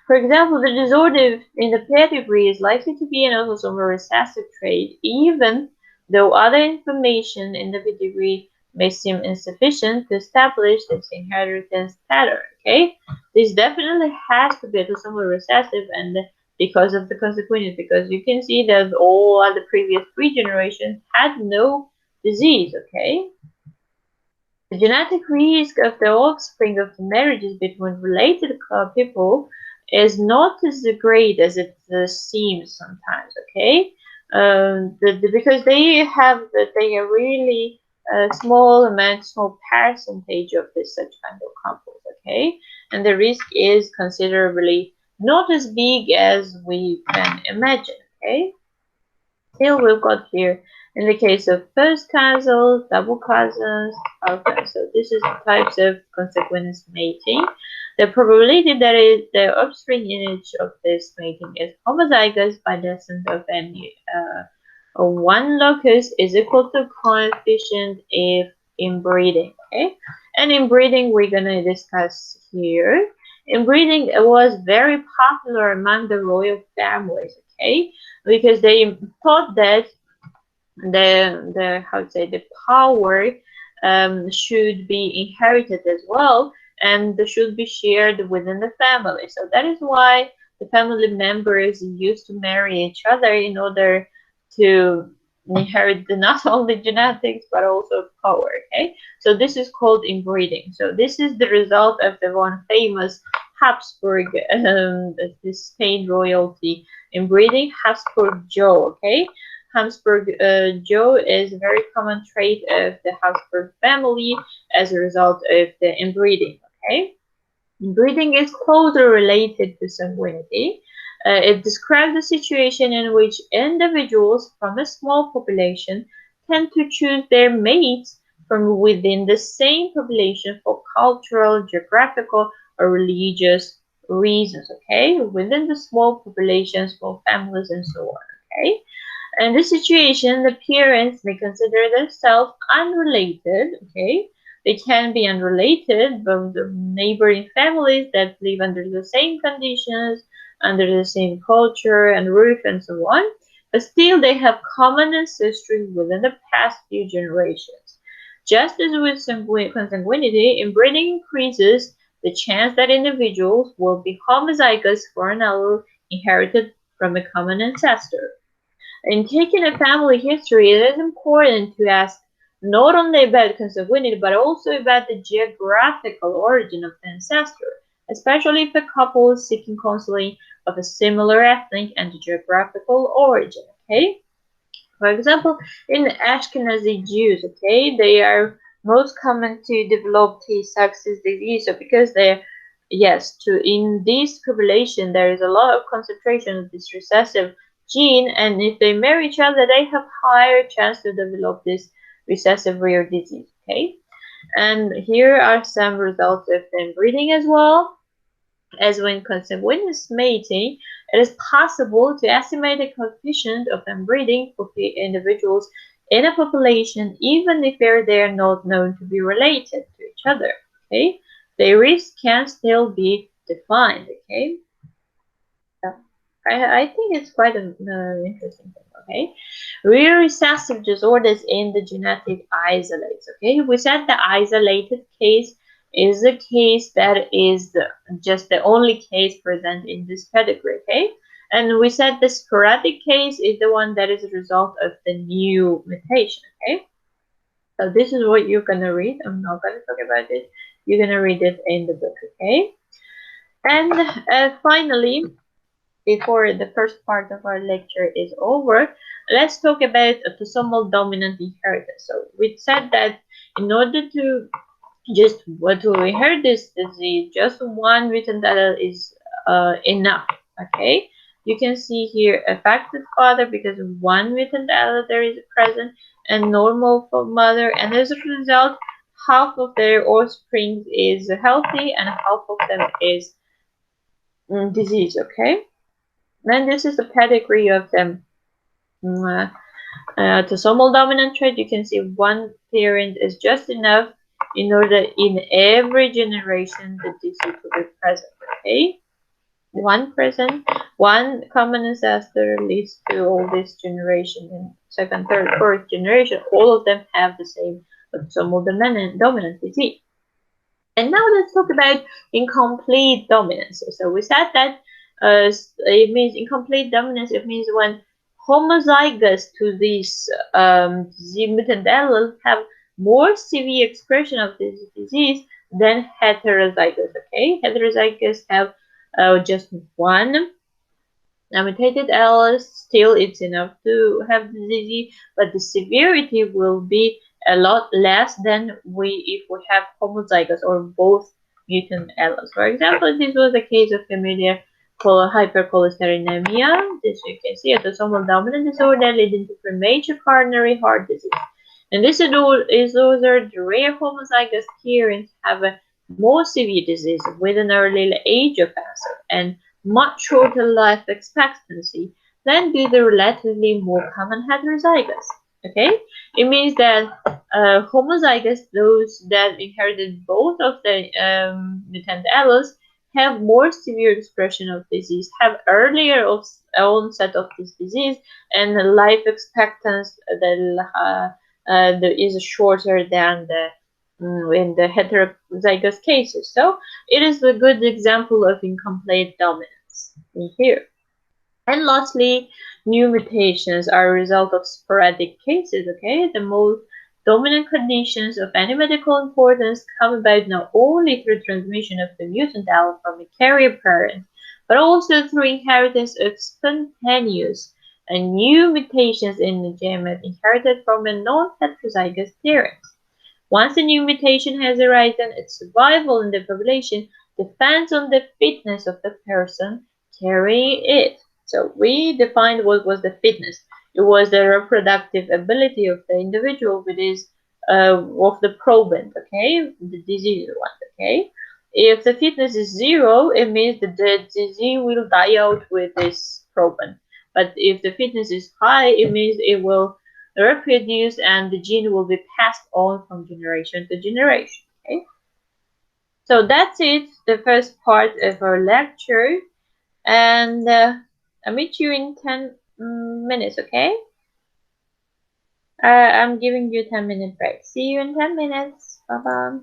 for example, the disorder in the pedigree is likely to be an autosomal recessive trait, even though other information in the pedigree may seem insufficient to establish this inheritance pattern. Okay, this definitely has to be autosomal recessive, and because of the consanguinity, because you can see that all other previous three generations had no disease, okay? The genetic risk of the offspring of the marriages between related people is not as great as it seems sometimes, okay? Because they are really small amount, small percentage of this such kind of couples, okay? And the risk is considerably not as big as we can imagine, okay? Still, we've got here in the case of first cousins, double cousins. Okay, so this is the types of consanguineous mating. The probability that the offspring lineage of this mating is homozygous by descent of any one locus is equal to coefficient if inbreeding. Okay, and inbreeding we're gonna discuss here. Inbreeding was very popular among the royal families. Okay, because they thought that the how to say the power should be inherited as well, and should be shared within the family. So that is why the family members used to marry each other in order to inherit not only genetics but also power. Okay, so this is called inbreeding. So this is the result of the one famous Habsburg, the Spain royalty inbreeding, Habsburg Joe. Okay, Habsburg Joe is a very common trait of the Habsburg family as a result of the inbreeding. Okay, inbreeding is closely related to sanguinity. It describes a situation in which individuals from a small population tend to choose their mates from within the same population for cultural, geographical, or religious reasons. Okay, within the small populations, small families, and so on. Okay. In this situation, the parents may consider themselves unrelated, okay? They can be unrelated, but the neighboring families that live under the same conditions, under the same culture and roof and so on, but still they have common ancestry within the past few generations. Just as with consanguinity, inbreeding increases the chance that individuals will be homozygous for an allele inherited from a common ancestor. In taking a family history, it is important to ask not only about consanguinity but also about the geographical origin of the ancestor, especially if a couple is seeking counseling of a similar ethnic and geographical origin. Okay, for example, in Ashkenazi Jews, okay, they are most common to develop Tay-Sachs disease. So because they're yes, to in this population there is a lot of concentration of this recessive gene, and if they marry each other, they have higher chance to develop this recessive rare disease. Okay, and here are some results of inbreeding as well. As when consanguineous mating, it is possible to estimate the coefficient of inbreeding for individuals in a population even if they are not known to be related to each other. Okay, the risk can still be defined. Okay, so I think it's quite an interesting thing. Okay, rare recessive disorders in the genetic isolates. Okay, we said the isolated case is a case that is just the only case present in this pedigree. Okay, and we said the sporadic case is the one that is a result of the new mutation. Okay, so this is what you're gonna read. I'm not gonna talk about it. You're gonna read it in the book. Okay, and finally, before the first part of our lecture is over, let's talk about autosomal dominant inheritance. So we said that in order to just what to inherit this disease, just one mutant allele is enough. Okay, you can see here affected father because one mutant allele there is present, and normal for mother, and as a result, half of their offspring is healthy and half of them is disease. Okay. And this is the pedigree of them. Autosomal dominant trait, you can see one parent is just enough in order in every generation the disease will be present. Okay, one present, one common ancestor leads to all this generation, and second, third, fourth generation, all of them have the same autosomal dominant disease. And now let's talk about incomplete dominance. So we said that It means incomplete dominance. It means when homozygous to this Z mutant allele have more severe expression of this disease than heterozygous. Okay, heterozygous have just one mutated alleles. Still, it's enough to have the disease, but the severity will be a lot less than we if we have homozygous or both mutant alleles. For example, this was the case of familiar hypercholesterolemia. This you can see autosomal dominant disorder leading to premature coronary heart disease. And this disorder, the rare homozygous parents have a more severe disease with an early age of cancer and much shorter life expectancy than do the relatively more common heterozygous. Okay, it means that homozygous, those that inherited both of the mutant alleles, have more severe expression of disease, have earlier onset of this disease, and the life expectancy is shorter than the in the heterozygous cases. So it is a good example of incomplete dominance in here. And lastly, new mutations are a result of sporadic cases, okay? The most dominant conditions of any medical importance come about not only through transmission of the mutant allele from a carrier parent, but also through inheritance of spontaneous and new mutations in the gamete inherited from a non-heterozygous parent. Once a new mutation has arisen, its survival in the population depends on the fitness of the person carrying it. So we defined what was the fitness. It was the reproductive ability of the individual with his of the proband, okay, the disease one, okay. If the fitness is zero, it means that the disease will die out with this proband. But if the fitness is high, it means it will reproduce and the gene will be passed on from generation to generation. Okay, so that's it, the first part of our lecture, and I'll meet you in 10 minutes. Okay, I'm giving you 10-minute break. See you in 10 minutes. Bye bye.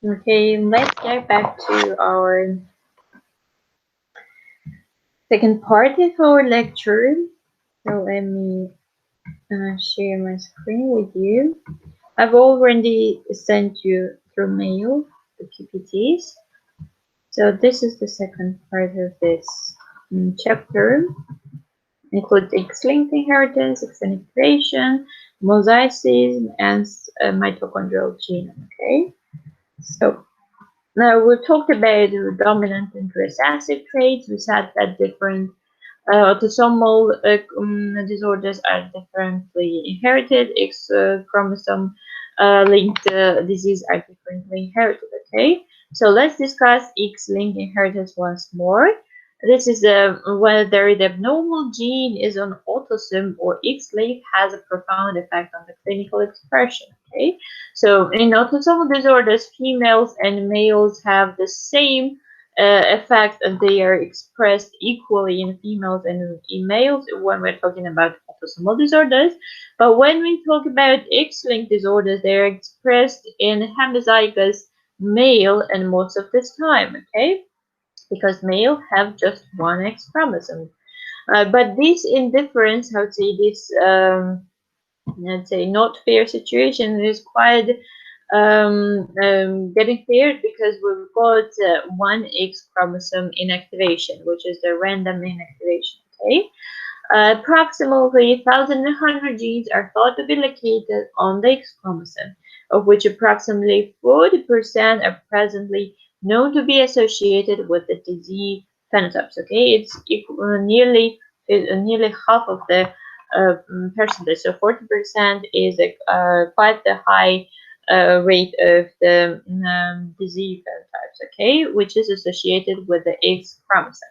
Okay, let's get back to our second part of our lecture. So let me share my screen with you. I've already sent you through mail the PPTs. So this is the second part of this chapter. Includes X-linked inheritance, X integration, mosaicism, and mitochondrial genome. Okay, so now we talked about the dominant and recessive traits. We said that different autosomal disorders are differently inherited. X chromosome linked disease are differently inherited. Okay, so let's discuss X-linked inheritance once more. This is whether the abnormal gene is on autosome or X-linked has a profound effect on the clinical expression. Okay, so in autosomal disorders, females and males have the same effect, and they are expressed equally in females and in males when we're talking about autosomal disorders. But when we talk about X-linked disorders, they are expressed in homozygous male and most of this time, okay? Because male have just one X chromosome. But this indifference, I would say this let's say not fair situation is quite getting cleared because we've got one X chromosome inactivation, which is the random inactivation. Okay, approximately 1,100 genes are thought to be located on the X chromosome, of which approximately 40% are presently known to be associated with the disease phenotypes. Okay, it's nearly half of the percentage. So 40% is quite the high rate of the disease phenotypes. Okay, which is associated with the X chromosome.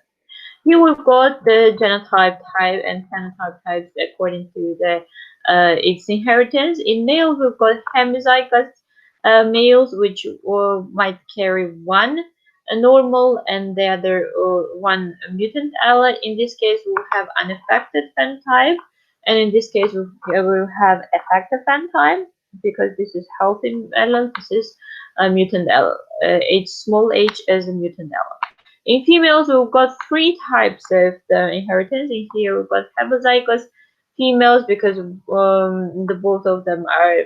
Here we've got the genotype type and phenotype types according to the X inheritance. In males, we've got homozygous males, which might carry one normal and the other one mutant allele. In this case, we'll have unaffected phenotype, and in this case, we'll have affected phenotype because this is healthy allele. This is a mutant allele. H small h is a mutant allele. In females, we've got three types of the inheritance. In here, we've got heterozygous females because the both of them are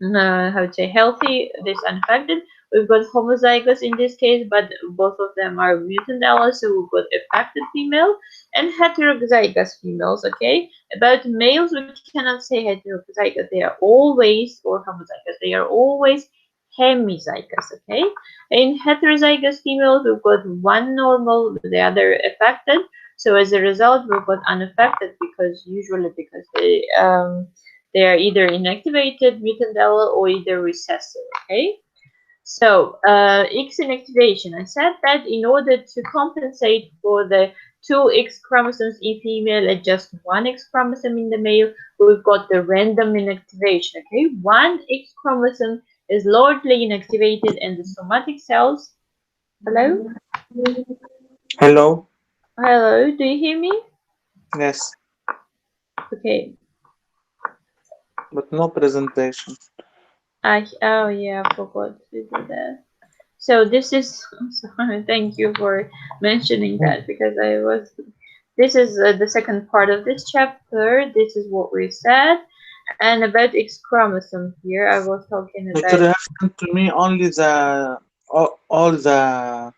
how to say healthy, this unaffected. We've got homozygous in this case, but both of them are mutant alleles, so we've got affected female and heterozygous females. Okay, about males, we cannot say heterozygous; they are always, or homozygous, they are always hemizygous. Okay, in heterozygous females, we've got one normal, the other affected. So as a result, we've got unaffected because usually because they are either inactivated mutant allele or either recessive. Okay. So X inactivation. I said that in order to compensate for the two X chromosomes in female and just one X chromosome in the male, we've got the random inactivation. Okay, one X chromosome is largely inactivated in the somatic cells. Hello, Hello? hello. Do you hear me? Yes, Okay. but no presentation. Oh yeah, I forgot to do that. So this is sorry, thank you for mentioning that because I was this is the second part of this chapter. This is what we said, and about X chromosome here I was talking But you about. have sent to me only the all the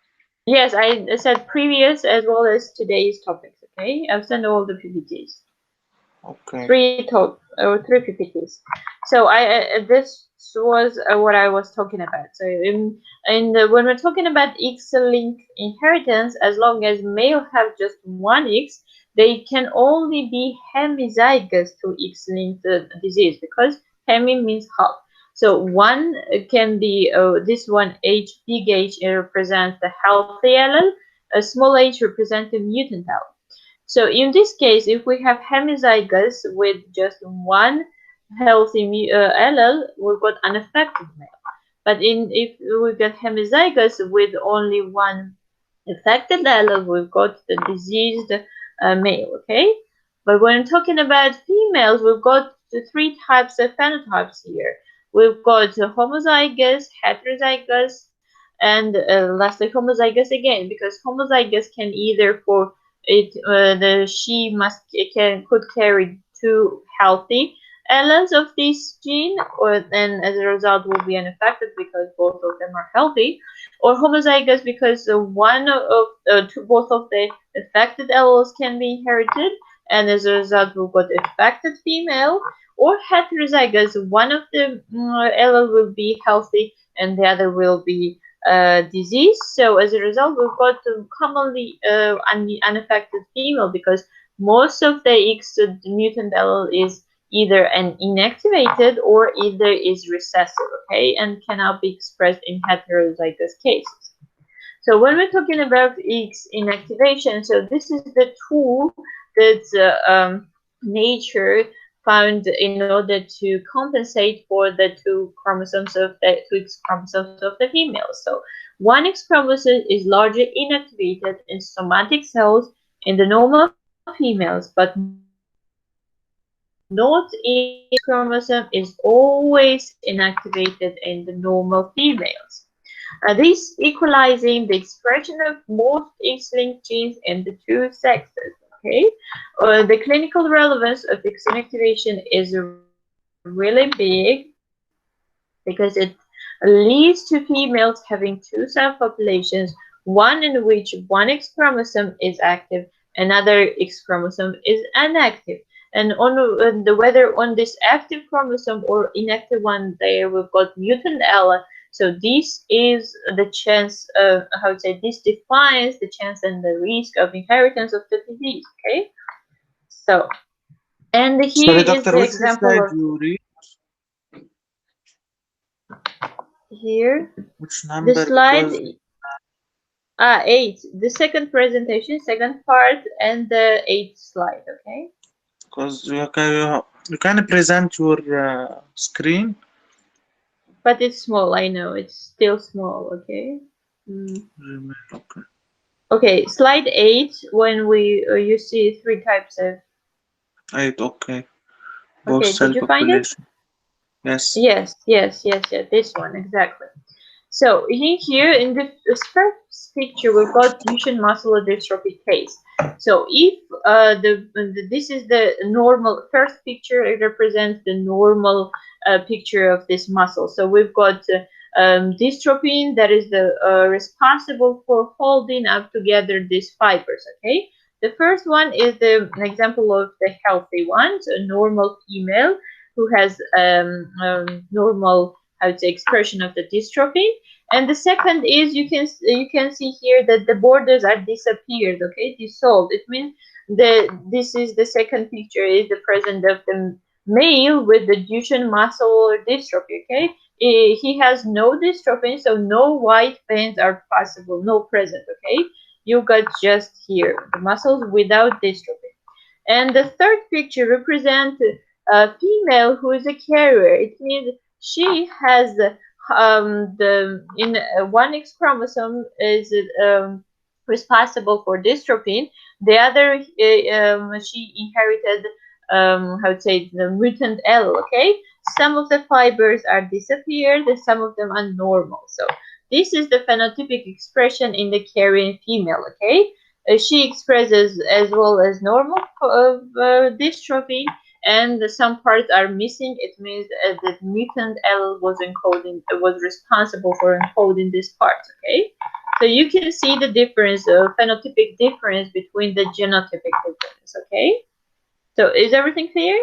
Yes, I said previous as well as today's topics. Okay, I've sent all the PPTs. okay. Three PPTs. So this was what I was talking about. So when we're talking about X-linked inheritance, as long as male have just one X, they can only be hemizygous to X-linked disease because hemi means half. So one can be this one H, big H represents the healthy allele, a small H represents the mutant allele. So in this case, if we have hemizygous with just one healthy allele, we've got unaffected male. But if we get hemizygous with only one affected allele, we've got the diseased male. Okay, but when talking about females, we've got the three types of phenotypes here. we've got homozygous, heterozygous, and lastly homozygous again, because homozygous can either for it the she must can could carry two healthy alleles of this gene, or then as a result will be unaffected because both of them are healthy, or homozygous because one of both of the affected alleles can be inherited, and as a result we've got affected female, or heterozygous, one of the allele will be healthy and the other will be disease. So as a result, we've got commonly unaffected female because most of the X mutant allele is either an inactivated or either is recessive, okay, and cannot be expressed in heterozygous cases. So when we're talking about X inactivation, so this is the tool that nature found in order to compensate for the two chromosomes of the two X chromosomes of the female. So one X chromosome is largely inactivated in somatic cells in the normal females, but not in the X chromosome is always inactivated in the normal females. This equalizing the expression of most X-linked genes in the two sexes. Okay, the clinical relevance of X inactivation is really big because it leads to females having two subpopulations, one in which one X chromosome is active, another X chromosome is inactive. And whether on this active chromosome or inactive one, there we've got mutant allele. So this is the chance, how to say, this defines the chance and the risk of inheritance of the disease. Okay, so and here Sorry, is doctor, the which example slide of you read? here Which the number? slide. Because 8, the second presentation, second part, and the 8th slide. Okay, you can present your screen. but it's small. I know it's still small. Okay. Okay. Okay, slide 8. When we you see three types of. Right, okay. Both Okay, cell did you find it? population. Yes. Yes. This one exactly. So in here in this first picture, we've got Duchenne muscular dystrophy case. So if this is the normal first picture, it represents the normal picture of this muscle. So we've got dystrophin that is the responsible for holding up together these fibers. Okay. The first one is an example of the healthy one, so a normal female who has normal, I would say, expression of the dystrophin. And the second is you can see here that the borders are disappeared, okay, dissolved. It means this is the second picture is the present of the male with the Duchenne muscular dystrophy, okay. He has no dystrophin, so no white veins are possible, no present, okay. You got just here the muscles without dystrophin. And the third picture represents a female who is a carrier. It means she has the in one X chromosome is responsible for dystrophin. The other she inherited how to say the mutant allele. Okay, some of the fibers are disappeared, and some of them are normal. So this is the phenotypic expression in the carrying female. Okay, she expresses as well as normal dystrophy, and some parts are missing. It means that mutant allele was responsible for encoding these parts. Okay, so you can see the difference, phenotypic difference between the genotypic difference. Okay, so is everything clear?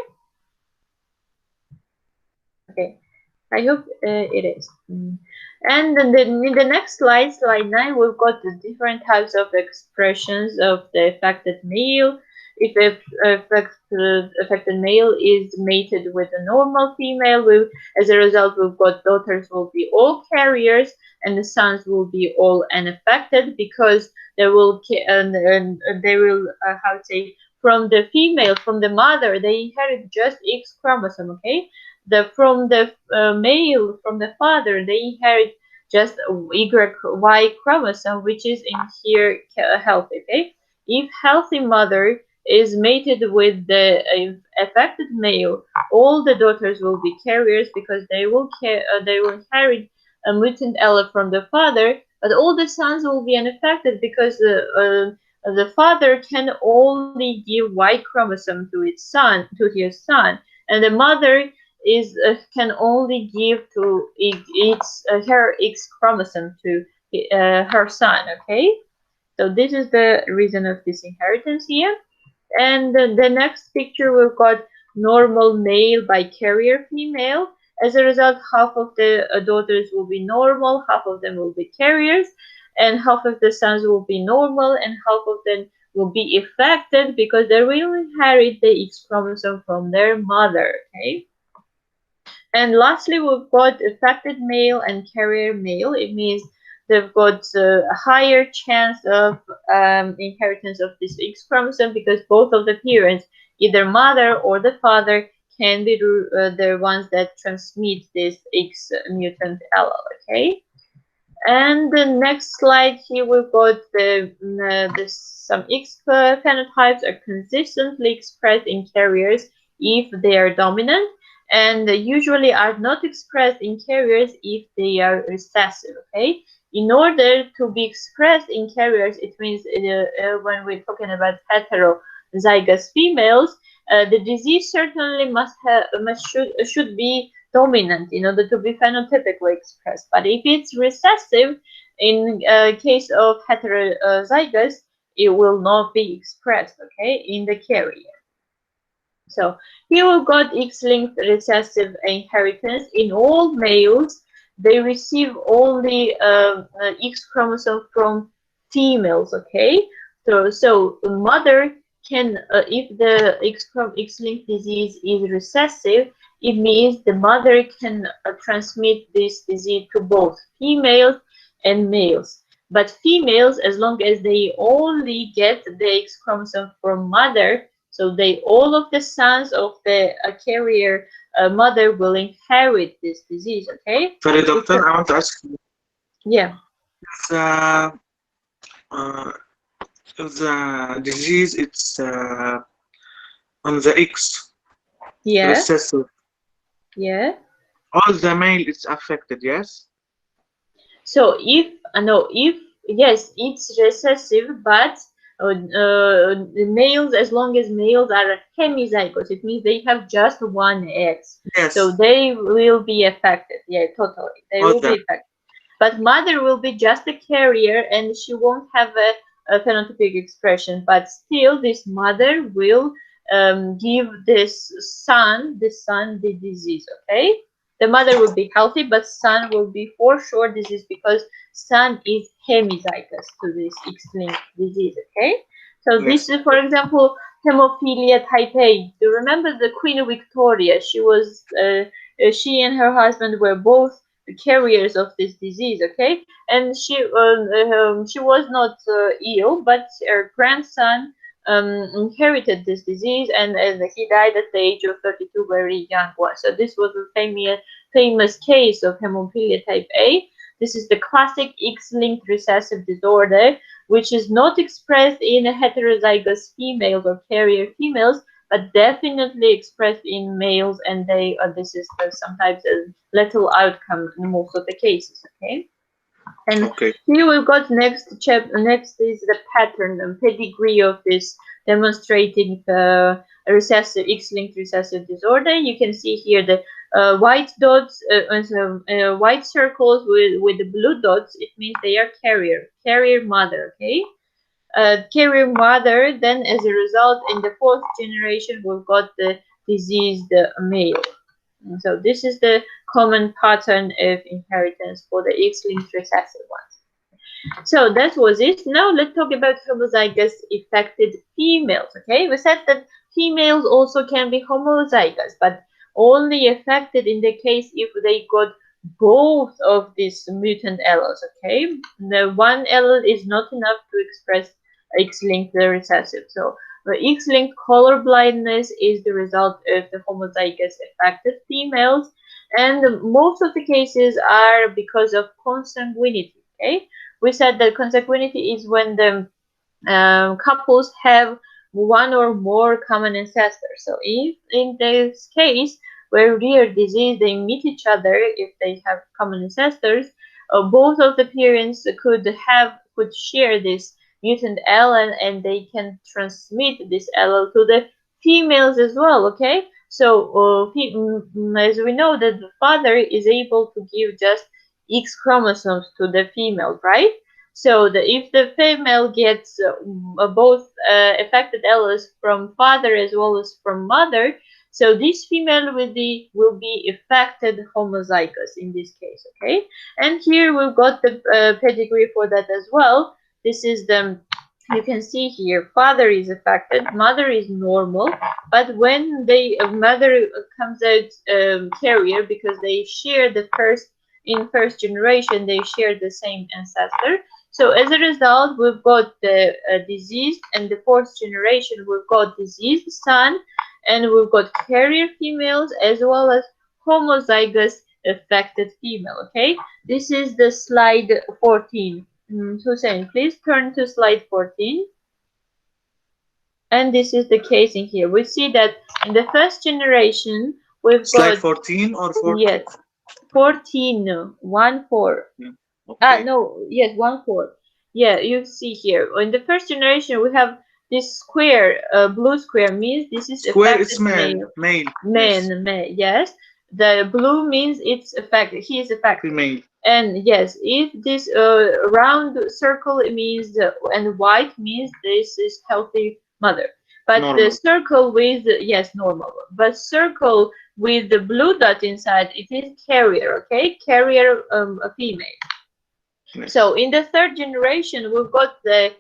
Okay. I hope it is. And then in the next slide, slide 9, we've got the different types of expressions of the affected male. If affected male is mated with a normal female, as a result, we've got daughters will be all carriers and the sons will be all unaffected because they will and they will how to say from the female, from the mother, they inherit just X chromosome. Okay, from the male, from the father, they inherit just Y chromosome, which is in here healthy. Okay, if healthy mother is mated with the affected male, all the daughters will be carriers because they will inherit a mutant allele from the father, but all the sons will be unaffected because the father can only give Y chromosome to his son, and the mother is can only give to her X chromosome to her son. Okay, so this is the reason of this inheritance here. And the next picture we've got normal male by carrier female. As a result, half of the daughters will be normal, half of them will be carriers, and half of the sons will be normal, and half of them will be affected because they will inherit the X chromosome from their mother. Okay. And lastly, we've got affected male and carrier male. It means they've got a higher chance of inheritance of this X chromosome because both of the parents, either mother or the father, can be the ones that transmit this X mutant allele. Okay. And the next slide here we've got some X phenotypes are consistently expressed in carriers if they are dominant, and usually are not expressed in carriers if they are recessive. Okay, in order to be expressed in carriers, it means when we're talking about heterozygous females, the disease certainly should be dominant in order to be phenotypically expressed. But if it's recessive, in case of heterozygous, it will not be expressed, okay, in the carrier. So here we've got X-linked recessive inheritance. In all males, they receive only X chromosome from females, okay? So mother can, if the X-linked disease is recessive, it means the mother can transmit this disease to both females and males. But females, as long as they only get the X chromosome from mother, so they all of the sons of the carrier mother will inherit this disease. Okay. Sorry, doctor, I want to ask you. Yeah. The, uh, the disease, it's on the X Yeah. recessive. Yeah. All the male is affected, yes? So if no, if yes, it's recessive, but the males, as long as males are hemizygous, it means they have just one X. So Yes, they will be affected. Yeah, totally. They all will be them. affected. But mother will be just a carrier and she won't have a phenotypic expression. But still, this mother will give this son the disease. Okay, the mother will be healthy, but son will be for sure disease because son is hemizygous to this X-linked disease. Okay, so this Yes, is, for example, hemophilia type A. Do you remember the Queen Victoria? She and her husband were both the carriers of this disease. Okay, and she was not ill, but her grandson inherited this disease, and he died at the age of 32, very young one. So this was a famous case of hemophilia type A. This is the classic X-linked recessive disorder, which is not expressed in heterozygous females or carrier females, but definitely expressed in males, and this is sometimes a lethal outcome in most of the cases. Okay. And okay. here we've got next is the pattern and pedigree of this demonstrating recessive X-linked recessive disorder. You can see here the white dots, white circles with the blue dots. It means they are carrier mother. Okay, carrier mother. Then, as a result, in the fourth generation, we've got the diseased male. So this is the common pattern of inheritance for the X-linked recessive ones. So that was it. Now let's talk about homozygous affected females. Okay, we said that females also can be homozygous, but only affected in the case if they got both of these mutant alleles. Okay, the one allele is not enough to express X-linked recessive. So the X-linked color blindness is the result of the homozygous affected females, and most of the cases are because of consanguinity. Okay, we said that consanguinity is when the couples have one or more common ancestors. So if in this case where rare disease they meet each other, if they have common ancestors, both of the parents could share this mutant allele, and they can transmit this allele to the females as well. Okay, so as we know that the father is able to give just X chromosomes to the female, right? So if the female gets both affected alleles from father as well as from mother, so this female will be affected homozygous in this case, okay? And here we've got the pedigree for that as well. This is the, you can see here, father is affected, mother is normal, but when the mother comes out carrier, because they share the first generation, they share the same ancestor. So as a result, we've got the diseased, and the fourth generation we've got diseased son, and we've got carrier females as well as homozygous affected female. Okay, this is the slide 14. Hussein, please turn to slide 14. And this is the case in here. We see that in the first generation we've Slide got, 14 or 14? yes, 14, 1 4. Yeah. Okay. No, yes, 1 4. Yeah, you see here. In the first generation, we have this square, blue square means this is Square, it's affected male. male. Male. Yes. Man, yes. The blue means it's affected. He is affected. Female. And yes, if this round circle, it means and white means this is healthy mother. But the Normal. circle with, yes, normal. But circle with the blue dot inside, it is carrier. Okay, carrier, a female. Yes. So in the third generation, we've got the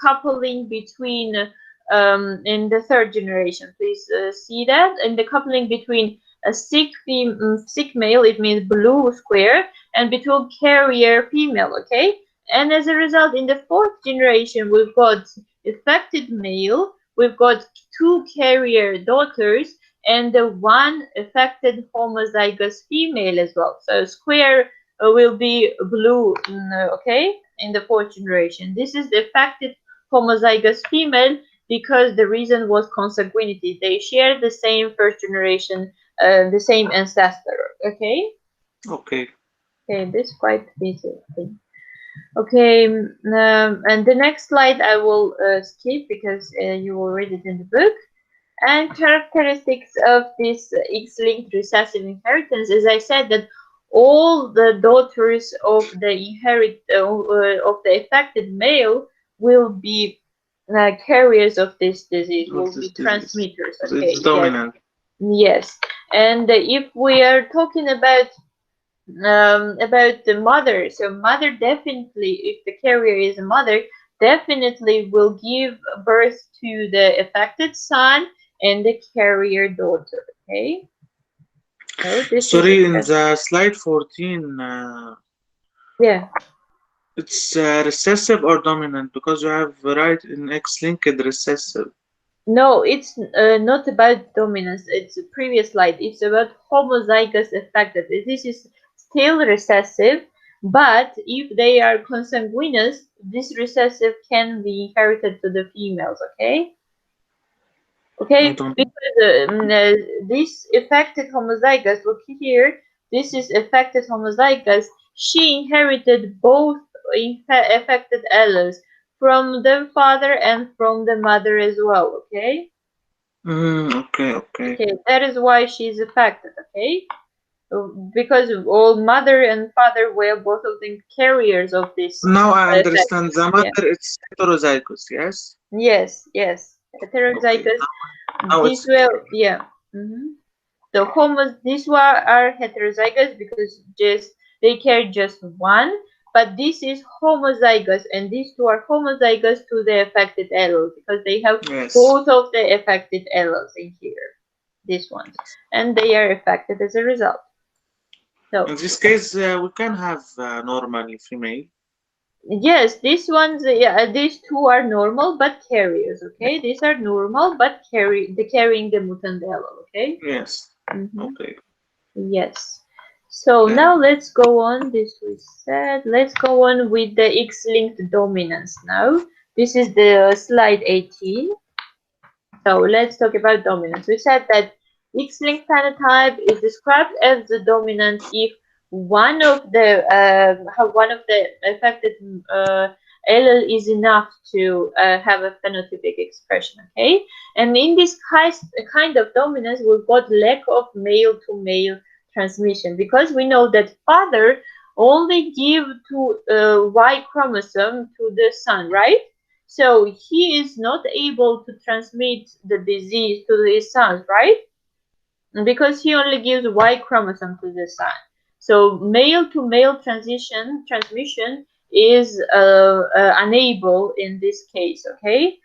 coupling between, in the third generation, please see that, and the coupling between a sick male, it means blue square, and between carrier female, okay? And as a result, in the fourth generation, we've got affected male, we've got two carrier daughters, and the one affected homozygous female as well. So square will be blue, okay, in the fourth generation. This is the affected homozygous female because the reason was consanguinity. They share the same first generation, the same ancestor, okay? Okay. Okay, this is quite easy thing. Okay, and the next slide I will skip because you will read it in the book. And characteristics of this X-linked recessive inheritance, as I said, that all the daughters of the of the affected male will be carriers of this disease, Of will this be disease. transmitters. So Okay, it's yes, dominant. yes. And if we are talking about the mother, so mother definitely, if the carrier is a mother, definitely will give birth to the affected son and the carrier daughter. Okay, so this is Sorry, in a, the slide 14, yeah. it's recessive or dominant because you have right in X-linked recessive. No, it's not about dominance. It's a previous slide. It's about homozygous affected. This is still recessive, but if they are consanguineous, this recessive can be inherited to the females. Okay. I Okay, don't. because this affected homozygous, look here, this is affected homozygous. She inherited both affected alleles from the father and from the mother as well. Okay, Okay, okay. okay, that is why she is affected. Okay, because all mother and father were both of them carriers of this Now I effect. understand. The Yeah. mother it's heterozygous, yes? Yes, yes, Okay. heterozygous. Now This it's will, clear. yeah. The these one are heterozygous because just they carry just one, but this is homozygous, and these two are homozygous to the affected allele because they have Yes. both of the affected alleles in here, these ones, and they are affected as a result. So In this case, we can have normal female. yes, these ones, yeah, these two are normal but carriers. Okay, these are normal but carrying the mutant allele. Okay. Yes. Mm-hmm. Okay. Yes. So Okay. now let's go on. This we said. Let's go on with the X-linked dominance now. This is the slide 18. So let's talk about dominance. We said that X-linked phenotype is described as the dominant if one of the affected allele is enough to have a phenotypic expression. Okay, and in this kind of dominance, we've got lack of male-to-male transmission because we know that father only give to Y chromosome to the son, right? So he is not able to transmit the disease to his sons, right? Because he only gives Y chromosome to the son. So male to male transmission is unable in this case, okay?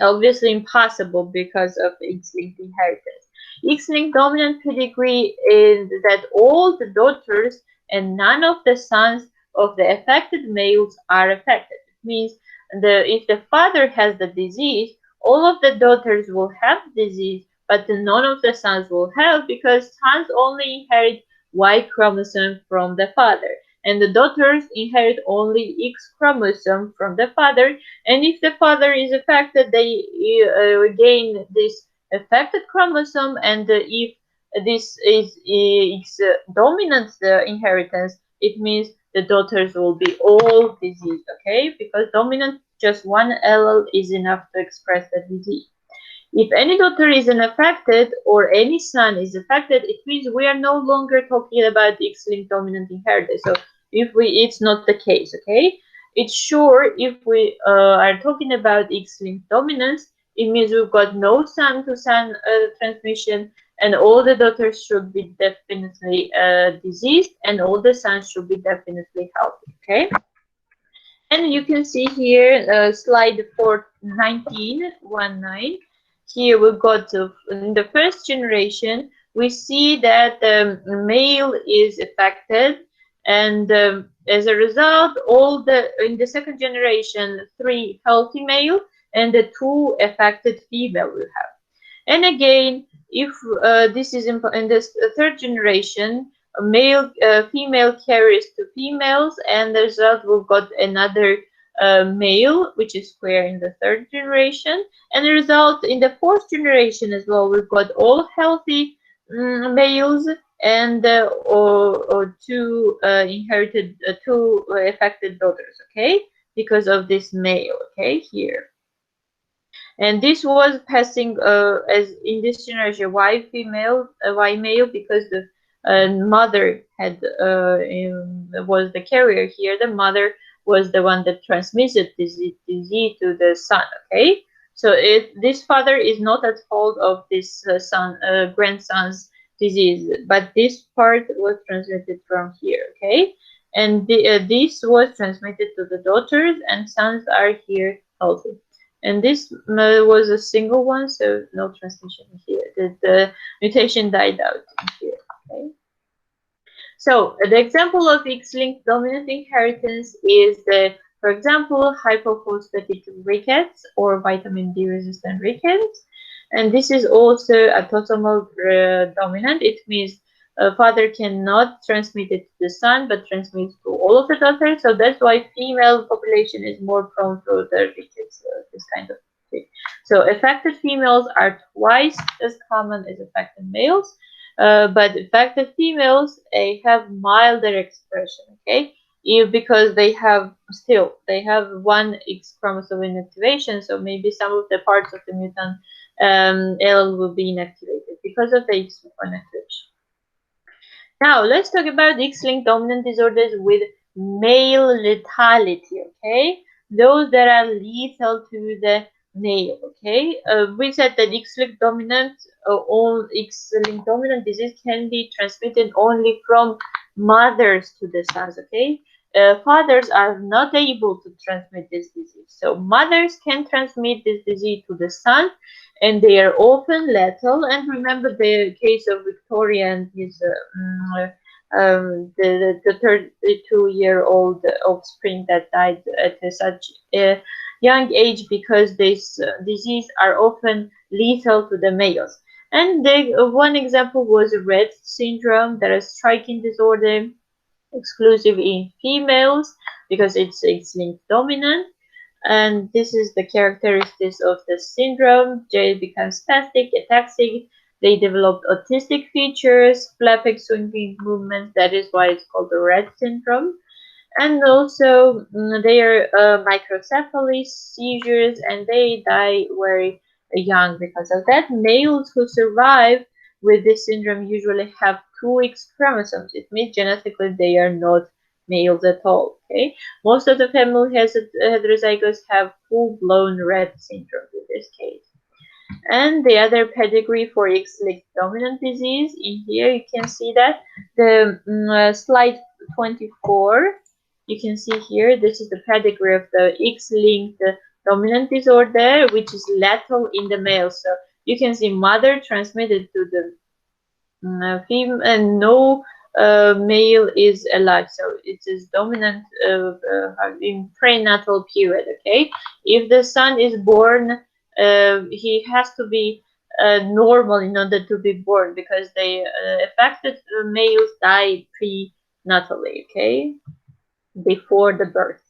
Obviously impossible because of X-linked inheritance. X-linked dominant pedigree is that all the daughters and none of the sons of the affected males are affected. It means if the father has the disease, all of the daughters will have disease, but none of the sons will have because sons only inherit Y chromosome from the father, and the daughters inherit only X chromosome from the father, and if the father is affected, they gain this affected chromosome, and if this is X dominant inheritance, it means the daughters will be all diseased, okay? Because dominant, just one allele is enough to express the disease. If any daughter is unaffected or any son is affected, it means we are no longer talking about X-linked dominant inheritance. So it's not the case, okay? It's sure if we are talking about X-linked dominance, it means we've got no son-to-son transmission, and all the daughters should be definitely diseased, and all the sons should be definitely healthy, okay? And you can see here, slide 419, 19. Here we got to, in the first generation, we see that the male is affected, and as a result, in the second generation, 3 healthy male and the 2 affected female will have. And again, if this is in this third generation, female carries to females, and the result we've got another male, which is square in the third generation, and the result in the fourth generation as well, we've got all healthy males and or 2 inherited, 2 affected daughters, okay, because of this male, okay, here. And this was passing as in this generation Y male because the mother had was the carrier here. The mother was the one that transmitted disease to the son. Okay, so this father is not at fault of this grandson's disease, but this part was transmitted from here. Okay, and this was transmitted to the daughters, and sons are here healthy. And this was a single one, so no transmission here. The mutation died out here. Okay. So the example of X-linked dominant inheritance is for example, hypophosphatic rickets or vitamin D resistant rickets. And this is also autosomal dominant. It means a father cannot transmit it to the son, but transmits to all of the daughters. So that's why female population is more prone to the rickets, this kind of thing. So affected females are twice as common as affected males, but affected females have milder expression. Okay, because they have one X chromosome inactivation, so maybe some of the parts of the mutant allele will be inactivated because of the X inactivation. Now, let's talk about X-linked dominant disorders with male lethality, okay? Those that are lethal to the male, okay? We said that X-linked dominant, all X-linked dominant disease can be transmitted only from mothers to the sons, okay? Fathers are not able to transmit this disease. So mothers can transmit this disease to the son, and they are often lethal. And remember the case of Victoria and his the 32-year-old offspring that died at such a young age because this disease are often lethal to the males. And one example was Rett syndrome, that is a striking disorder exclusive in females because it's X-linked dominant. And this is the characteristics of the syndrome. J becomes spastic, ataxic. They develop autistic features, flapping, swinging movements. That is why it's called the Rett syndrome. And also they are microcephaly, seizures, and they die very young because of that. Males who survive with this syndrome usually have two X chromosomes. It means genetically they are not males at all. Okay, most of the family heterozygotes have full-blown Rett syndrome in this case. And the other pedigree for X-linked dominant disease, in here you can see that the slide 24, you can see here, this is the pedigree of the X-linked dominant disorder, which is lethal in the male. So you can see mother transmitted to the female, and no male is alive. So it is dominant in prenatal period. Okay, if the son is born, he has to be normal in order to be born, because the affected males die prenatally. Okay, before the birth.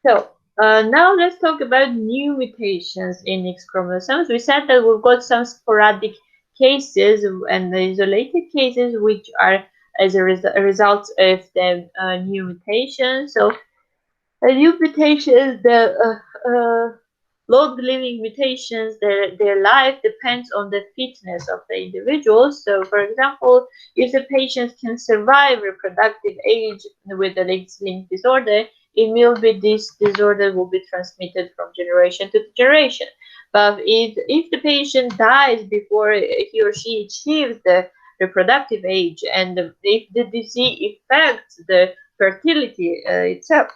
So now let's talk about new mutations in X chromosomes. We said that we've got some sporadic cases and isolated cases which are as a result of the new mutation. So a new mutation, the long-living mutations, their life depends on the fitness of the individual. So, for example, if the patient can survive reproductive age with an X-linked disorder, it will be this disorder will be transmitted from generation to generation. But if the patient dies before he or she achieves the reproductive age, and if the disease affects the fertility itself,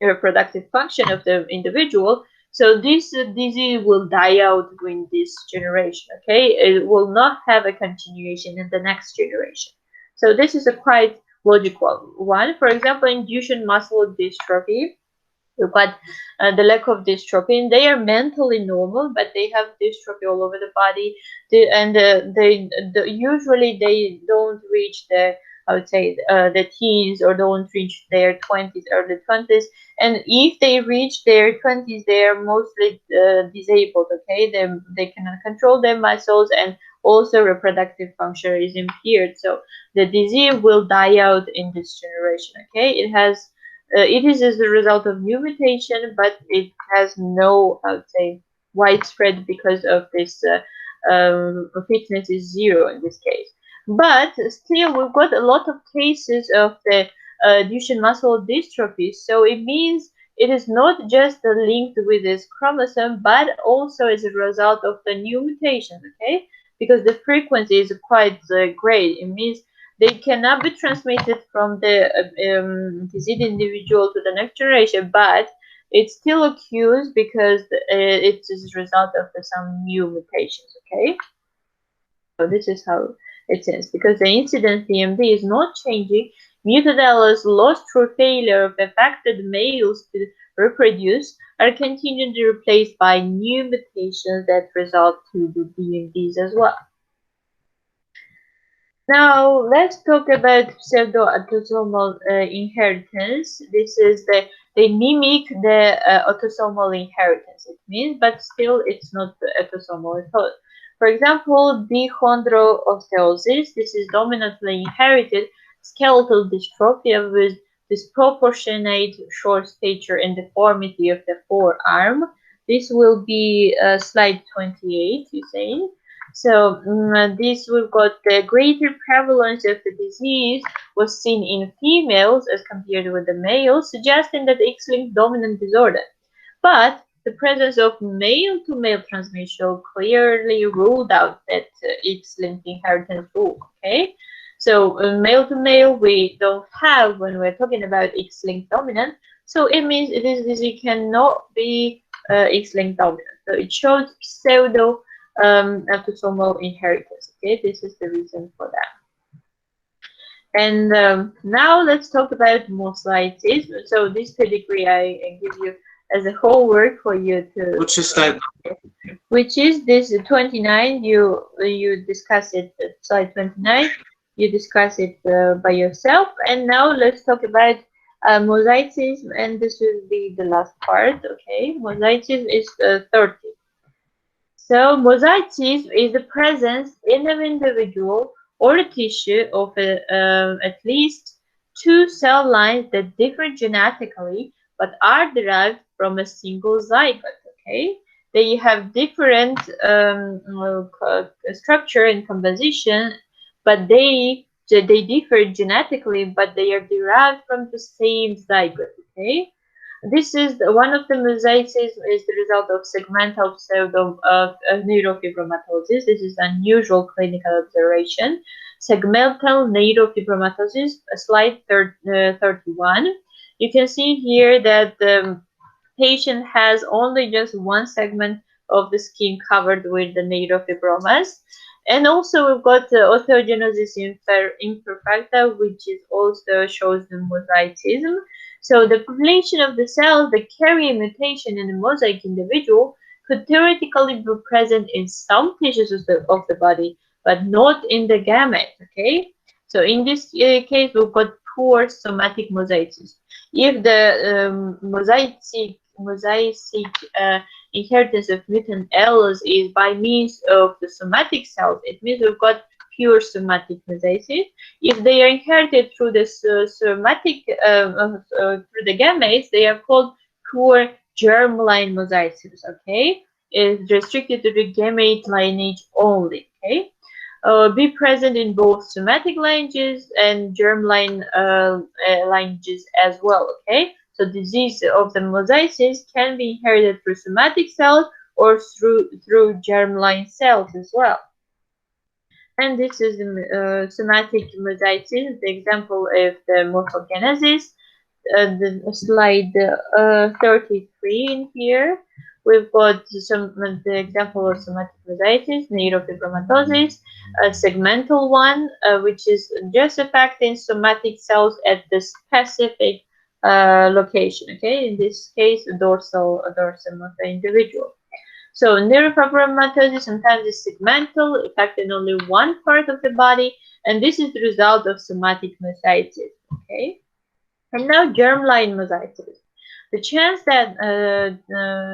reproductive function of the individual, so this disease will die out in this generation. Okay, it will not have a continuation in the next generation. So this is a quite logical one. For example, in Duchenne muscular dystrophy, you've got the lack of dystrophin. They are mentally normal, but they have dystrophy all over the body. Usually they don't reach the, I would say, the teens, or don't reach their 20s, early 20s. And if they reach their 20s, they are mostly disabled. Okay, they cannot control their muscles, and also reproductive function is impaired. So the disease will die out in this generation. Okay, it is as a result of new mutation, but it has no, I would say, widespread, because of this fitness is zero in this case. But still, we've got a lot of cases of the Duchenne muscular dystrophy. So it means it is not just linked with this chromosome, but also as a result of the new mutation. Okay, because the frequency is quite great. It means they cannot be transmitted from the diseased individual to the next generation, but it still occurs because it is a result of some new mutations. Okay, so this is how it is. Because the incidence CMD is not changing, mutadellas lost through failure of affected males to reproduce are continually replaced by new mutations that result to the DMDs as well. Now let's talk about pseudoautosomal inheritance. This is they mimic the autosomal inheritance. It means, but still it's not autosomal at all. For example, dechondroosteosis. This is dominantly inherited skeletal dystrophia with disproportionate short stature and deformity of the forearm. This will be slide 28. You saying? So this we've got the greater prevalence of the disease was seen in females as compared with the males, suggesting that X-linked dominant disorder. But the presence of male-to-male transmission clearly ruled out that X-linked inheritance rule. Okay, so male-to-male we don't have when we're talking about X-linked dominant. So it means this disease cannot be X-linked dominant. So it shows pseudo autosomal inheritance. Okay, this is the reason for that. And now let's talk about mosaicism. So this pedigree I give you as a homework for you to. Which is slide? Which is this 29? You discuss it at slide 29. You discuss it by yourself. And now let's talk about Mosaicism, and this will be the last part. Okay, mosaicism is 30. So, mosaicism is the presence in an individual or a tissue of at least two cell lines that differ genetically but are derived from a single zygote. Okay, they have different structure and composition, but they differ genetically, but they are derived from the same zygote. Okay, this is one of the mosaicism is the result of segmental pseudo of neurofibromatosis. This is unusual clinical observation. Segmental neurofibromatosis, slide 31. You can see here that the patient has only just one segment of the skin covered with the neurofibromas. And also we've got the orthogenesis imperfecta, which is also shows the mosaicism. So the population of the cells that carry a mutation in a mosaic individual could theoretically be present in some tissues of the body, but not in the gamete, okay? So in this case, we've got poor somatic mosaicism. If the mosaic inheritance of mutant alleles is by means of the somatic cells, it means we've got pure somatic mosaicism. If they are inherited through the somatic through the gametes, they are called pure germline mosaicisms. Okay, it's restricted to the gamete lineage only. Okay, be present in both somatic lineages and germline lineages as well. Okay, so disease of the mosaicism can be inherited through somatic cells or through germline cells as well. And this is the somatic mosaicism, the example of the morphogenesis. The slide 33 in here. We've got the example of somatic mosaicism, neurofibromatosis, a segmental one, which is just affecting somatic cells at the specific location. Okay, in this case, dorsum of the individual. So neurofibromatosis sometimes is segmental, affecting only one part of the body, and this is the result of somatic mosaicism. Okay, and now germline mosaicism. The chance that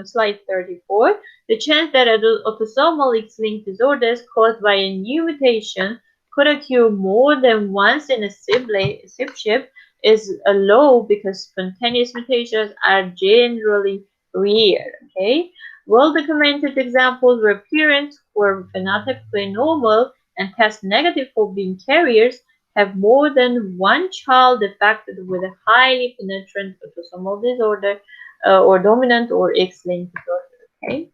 slide 34, the chance that autosomal X-linked disorders caused by a new mutation could occur more than once in a sibship is low because spontaneous mutations are generally rare. Okay, well-documented examples where parents who are phenotypically normal and test negative for being carriers have more than one child affected with a highly penetrant autosomal disorder or dominant or X-linked disorder. Okay.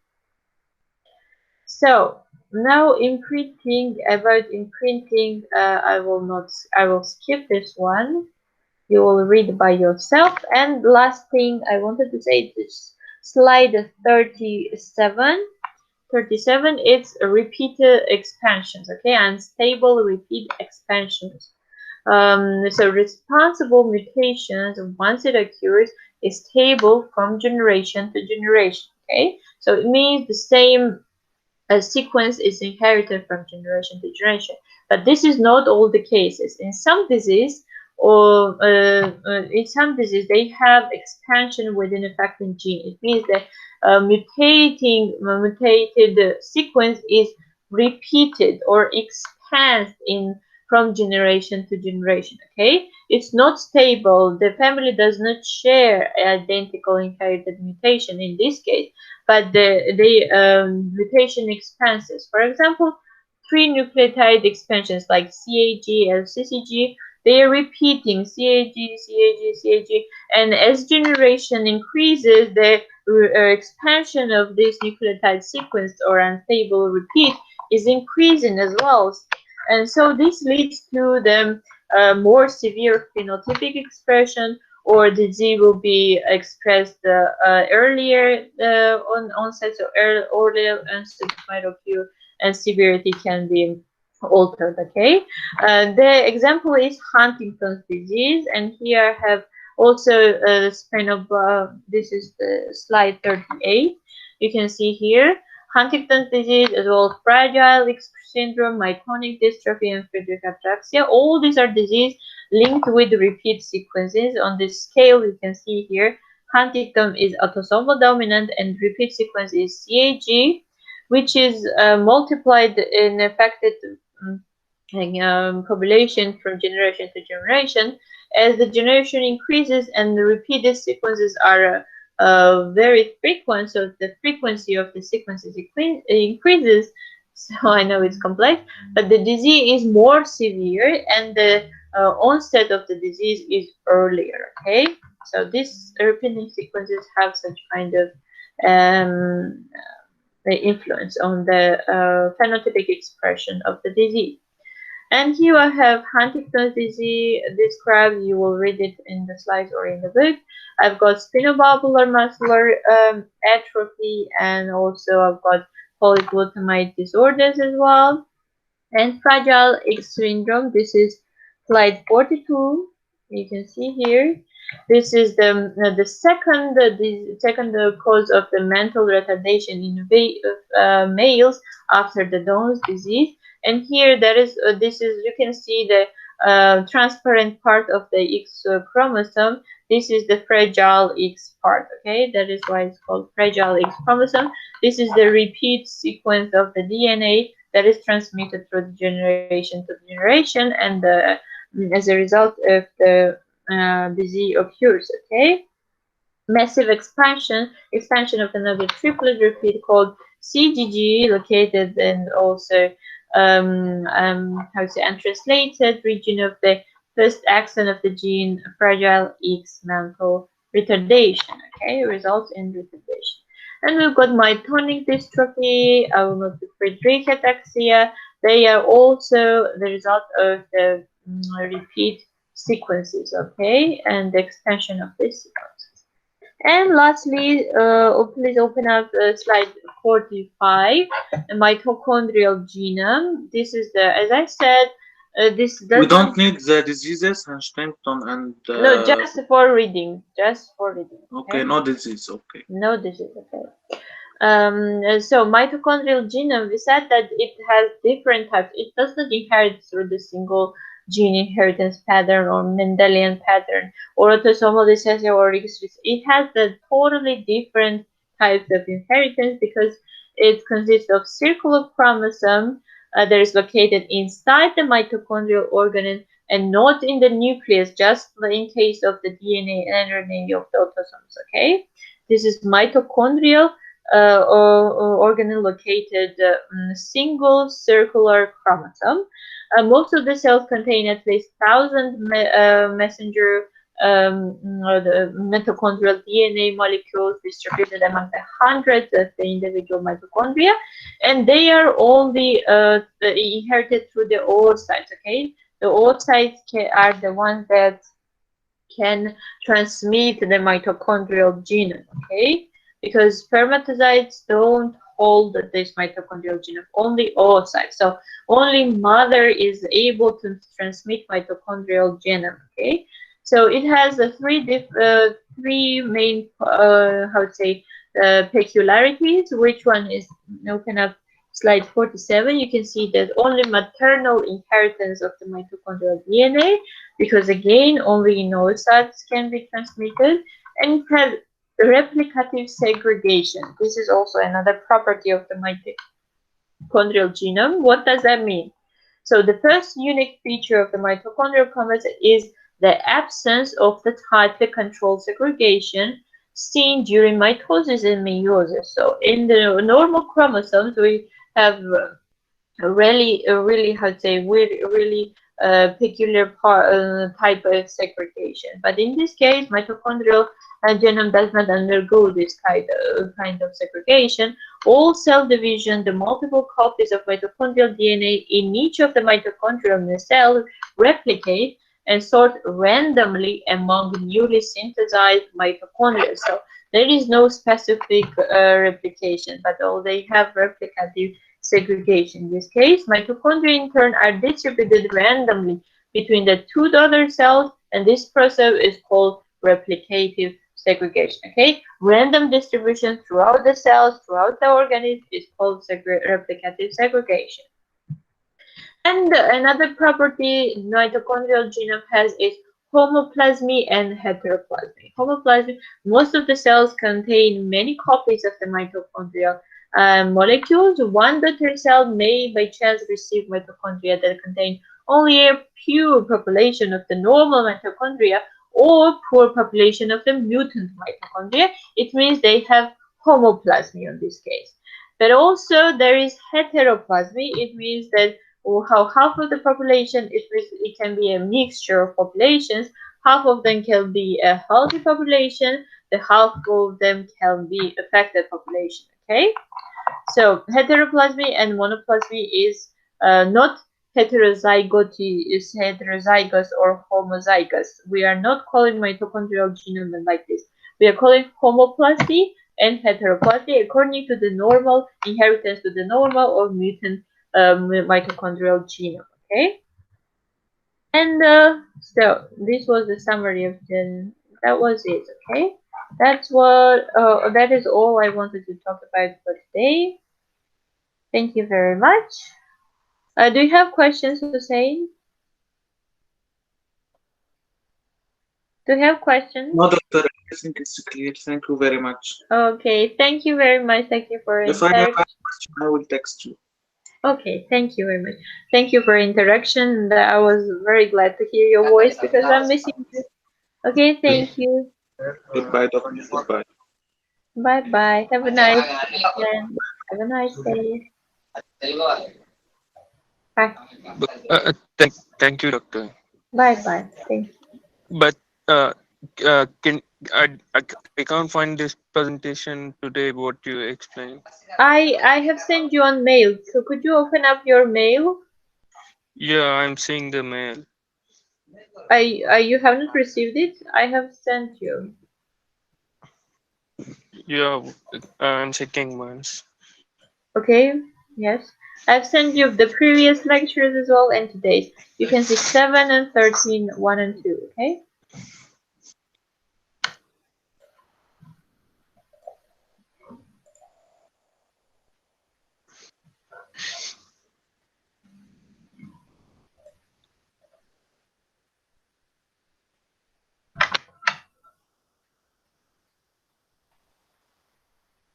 So now imprinting, about imprinting, I will skip this one. You will read by yourself. And last thing I wanted to say is slide 37. 37, it's repeated expansions, okay, unstable repeat expansions. So responsible mutations, once it occurs, is stable from generation to generation, okay? So it means the same sequence is inherited from generation to generation. But this is not all the cases. In some disease, they have expansion within affecting gene. It means that mutated sequence is repeated or expands in from generation to generation. Okay, it's not stable. The family does not share identical inherited mutation in this case, but the mutation expanses. For example, three nucleotide expansions like CAG and CCG, they are repeating CAG, CAG, CAG, and as generation increases, the expansion of this nucleotide sequence or unstable repeat is increasing as well. And so this leads to the more severe phenotypic expression, or the disease will be expressed earlier on onset, so earlier onset might occur, and severity can be altered. Okay, the example is Huntington's disease, and here I have also this is the slide 38. You can see here Huntington's disease as well as Fragile X syndrome, myotonic dystrophy, and Friedreich ataxia. All these are diseases linked with repeat sequences. On this scale, you can see here, Huntington is autosomal dominant and repeat sequence is CAG, which is multiplied in affected population from generation to generation. As the generation increases and the repeated sequences are very frequent, so the frequency of the sequences increases. So I know it's complex, but the disease is more severe and the onset of the disease is earlier. Okay, so these repeating sequences have such kind of um, influence on the phenotypic expression of the disease. And here I have Huntington's disease described. You will read it in the slides or in the book. I've got spinobalbular muscular atrophy, and also I've got polyglutamide disorders as well. And Fragile X syndrome. This is slide 42. You can see here. This is the second cause of the mental retardation in males after the Down's disease. And here there is this is you can see the transparent part of the X chromosome. This is the fragile X part. Okay, that is why it's called fragile X chromosome. This is the repeat sequence of the DNA that is transmitted through the generation to generation, and as a result of the disease occurs. Okay, massive expansion of another triplet repeat called CGG, located and also how to say untranslated region of the first axon of the gene fragile X mental retardation. Okay, results in retardation. And we've got myotonic dystrophy, Friedreich ataxia. They are also the result of the repeat sequences, okay, and the expansion of this sequence. And lastly, please open up slide 45, the mitochondrial genome. This is the, as I said, this We doesn't, don't need the diseases, Huntington and no, just for reading, okay, okay? no disease. Okay. No, this is okay. So mitochondrial genome, we said that it has different types. It does not inherit through the single gene inheritance pattern or Mendelian pattern or autosomal recessive or X. It has the totally different types of inheritance because it consists of circular chromosome that is located inside the mitochondrial organ and not in the nucleus, just in case of the DNA and RNA of the autosomes. Okay, this is mitochondrial organelle located single circular chromosome. Most of the cells contain at least 1,000 messenger the mitochondrial DNA molecules distributed among the hundreds of the individual mitochondria, and they are only inherited through the oocytes. Okay, the oocytes are the ones that can transmit the mitochondrial genome. Okay, because spermatozoites don't hold this mitochondrial genome, only oocytes. So only mother is able to transmit mitochondrial genome. Okay, so it has three main how to say peculiarities. Which one is, open up slide 47. You can see that only maternal inheritance of the mitochondrial DNA, because again only oocytes can be transmitted, and it has replicative segregation. This is also another property of the mitochondrial genome. What does that mean? So the first unique feature of the mitochondrial chromosome is the absence of the tightly controlled segregation seen during mitosis and meiosis. So in the normal chromosomes, we have really how to say really peculiar type of segregation. But in this case, mitochondrial genome does not undergo this kind of segregation. All cell division, the multiple copies of mitochondrial DNA in each of the mitochondrial cells replicate and sort randomly among newly synthesized mitochondria. So there is no specific replication, but all they have replicative segregation. In this case, mitochondria in turn are distributed randomly between the two daughter cells, and this process is called replicative segregation. Okay, random distribution throughout the cells, throughout the organism is called replicative segregation. And another property mitochondrial genome has is homoplasmy and heteroplasmy. Homoplasmy, most of the cells contain many copies of the mitochondrial molecules. One daughter cell may by chance receive mitochondria that contain only a pure population of the normal mitochondria or poor population of the mutant mitochondria. It means they have homoplasmy in this case. But also there is heteroplasmy. It means that or how half of the population it can be a mixture of populations. Half of them can be a healthy population, the half of them can be affected population. Okay, so heteroplasmy and monoplasmy is not heterozygoty, is heterozygous or homozygous. We are not calling mitochondrial genome like this. We are calling homoplasmy and heteroplasmy according to the normal inheritance to the normal or mutant mitochondrial genome. Okay, and so this was the summary of the. That was it. Okay, that's what. That is all I wanted to talk about for today. Thank you very much. Do you have questions, Hussein? Do you have questions? No, doctor, I think it's clear. Thank you very much. Okay, thank you very much. Thank you for If I have a interaction. question, I will text you. Okay, thank you very much. Thank you for interaction. I was very glad to hear your voice because I'm missing you. Okay, thank you. Goodbye, doctor. Goodbye. Bye bye. Have a nice weekend. Have a nice day. Bye. Thank you, doctor. Bye bye. Thank you. But can I can't find this presentation today. What you explained? I have sent you on mail. So could you open up your mail? Yeah, I'm seeing the mail. You haven't received it? I have sent you. Yeah, I'm checking once. Okay, yes. I've sent you the previous lectures as well and today's. You can see 7 and 13, 1 and 2, okay?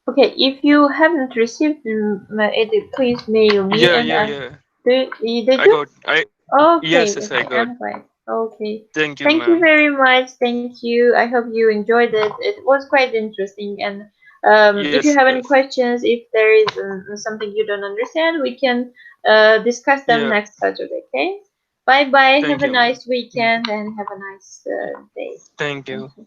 Okay, if you haven't received it, please mail me Yeah, and yeah, yeah. did I you? got. I Okay, Yes, yes, I okay, got. I'm glad. Okay. Thank you, Thank you ma'am. very much. Thank you. I hope you enjoyed it. It was quite interesting. And if you Yes, have any yes. questions, if there is something you don't understand, we can discuss them Yeah. next Saturday. Okay? Bye bye. Have Thank a you, ma'am. nice Thank you. weekend and have a nice day. Thank Thank you. you.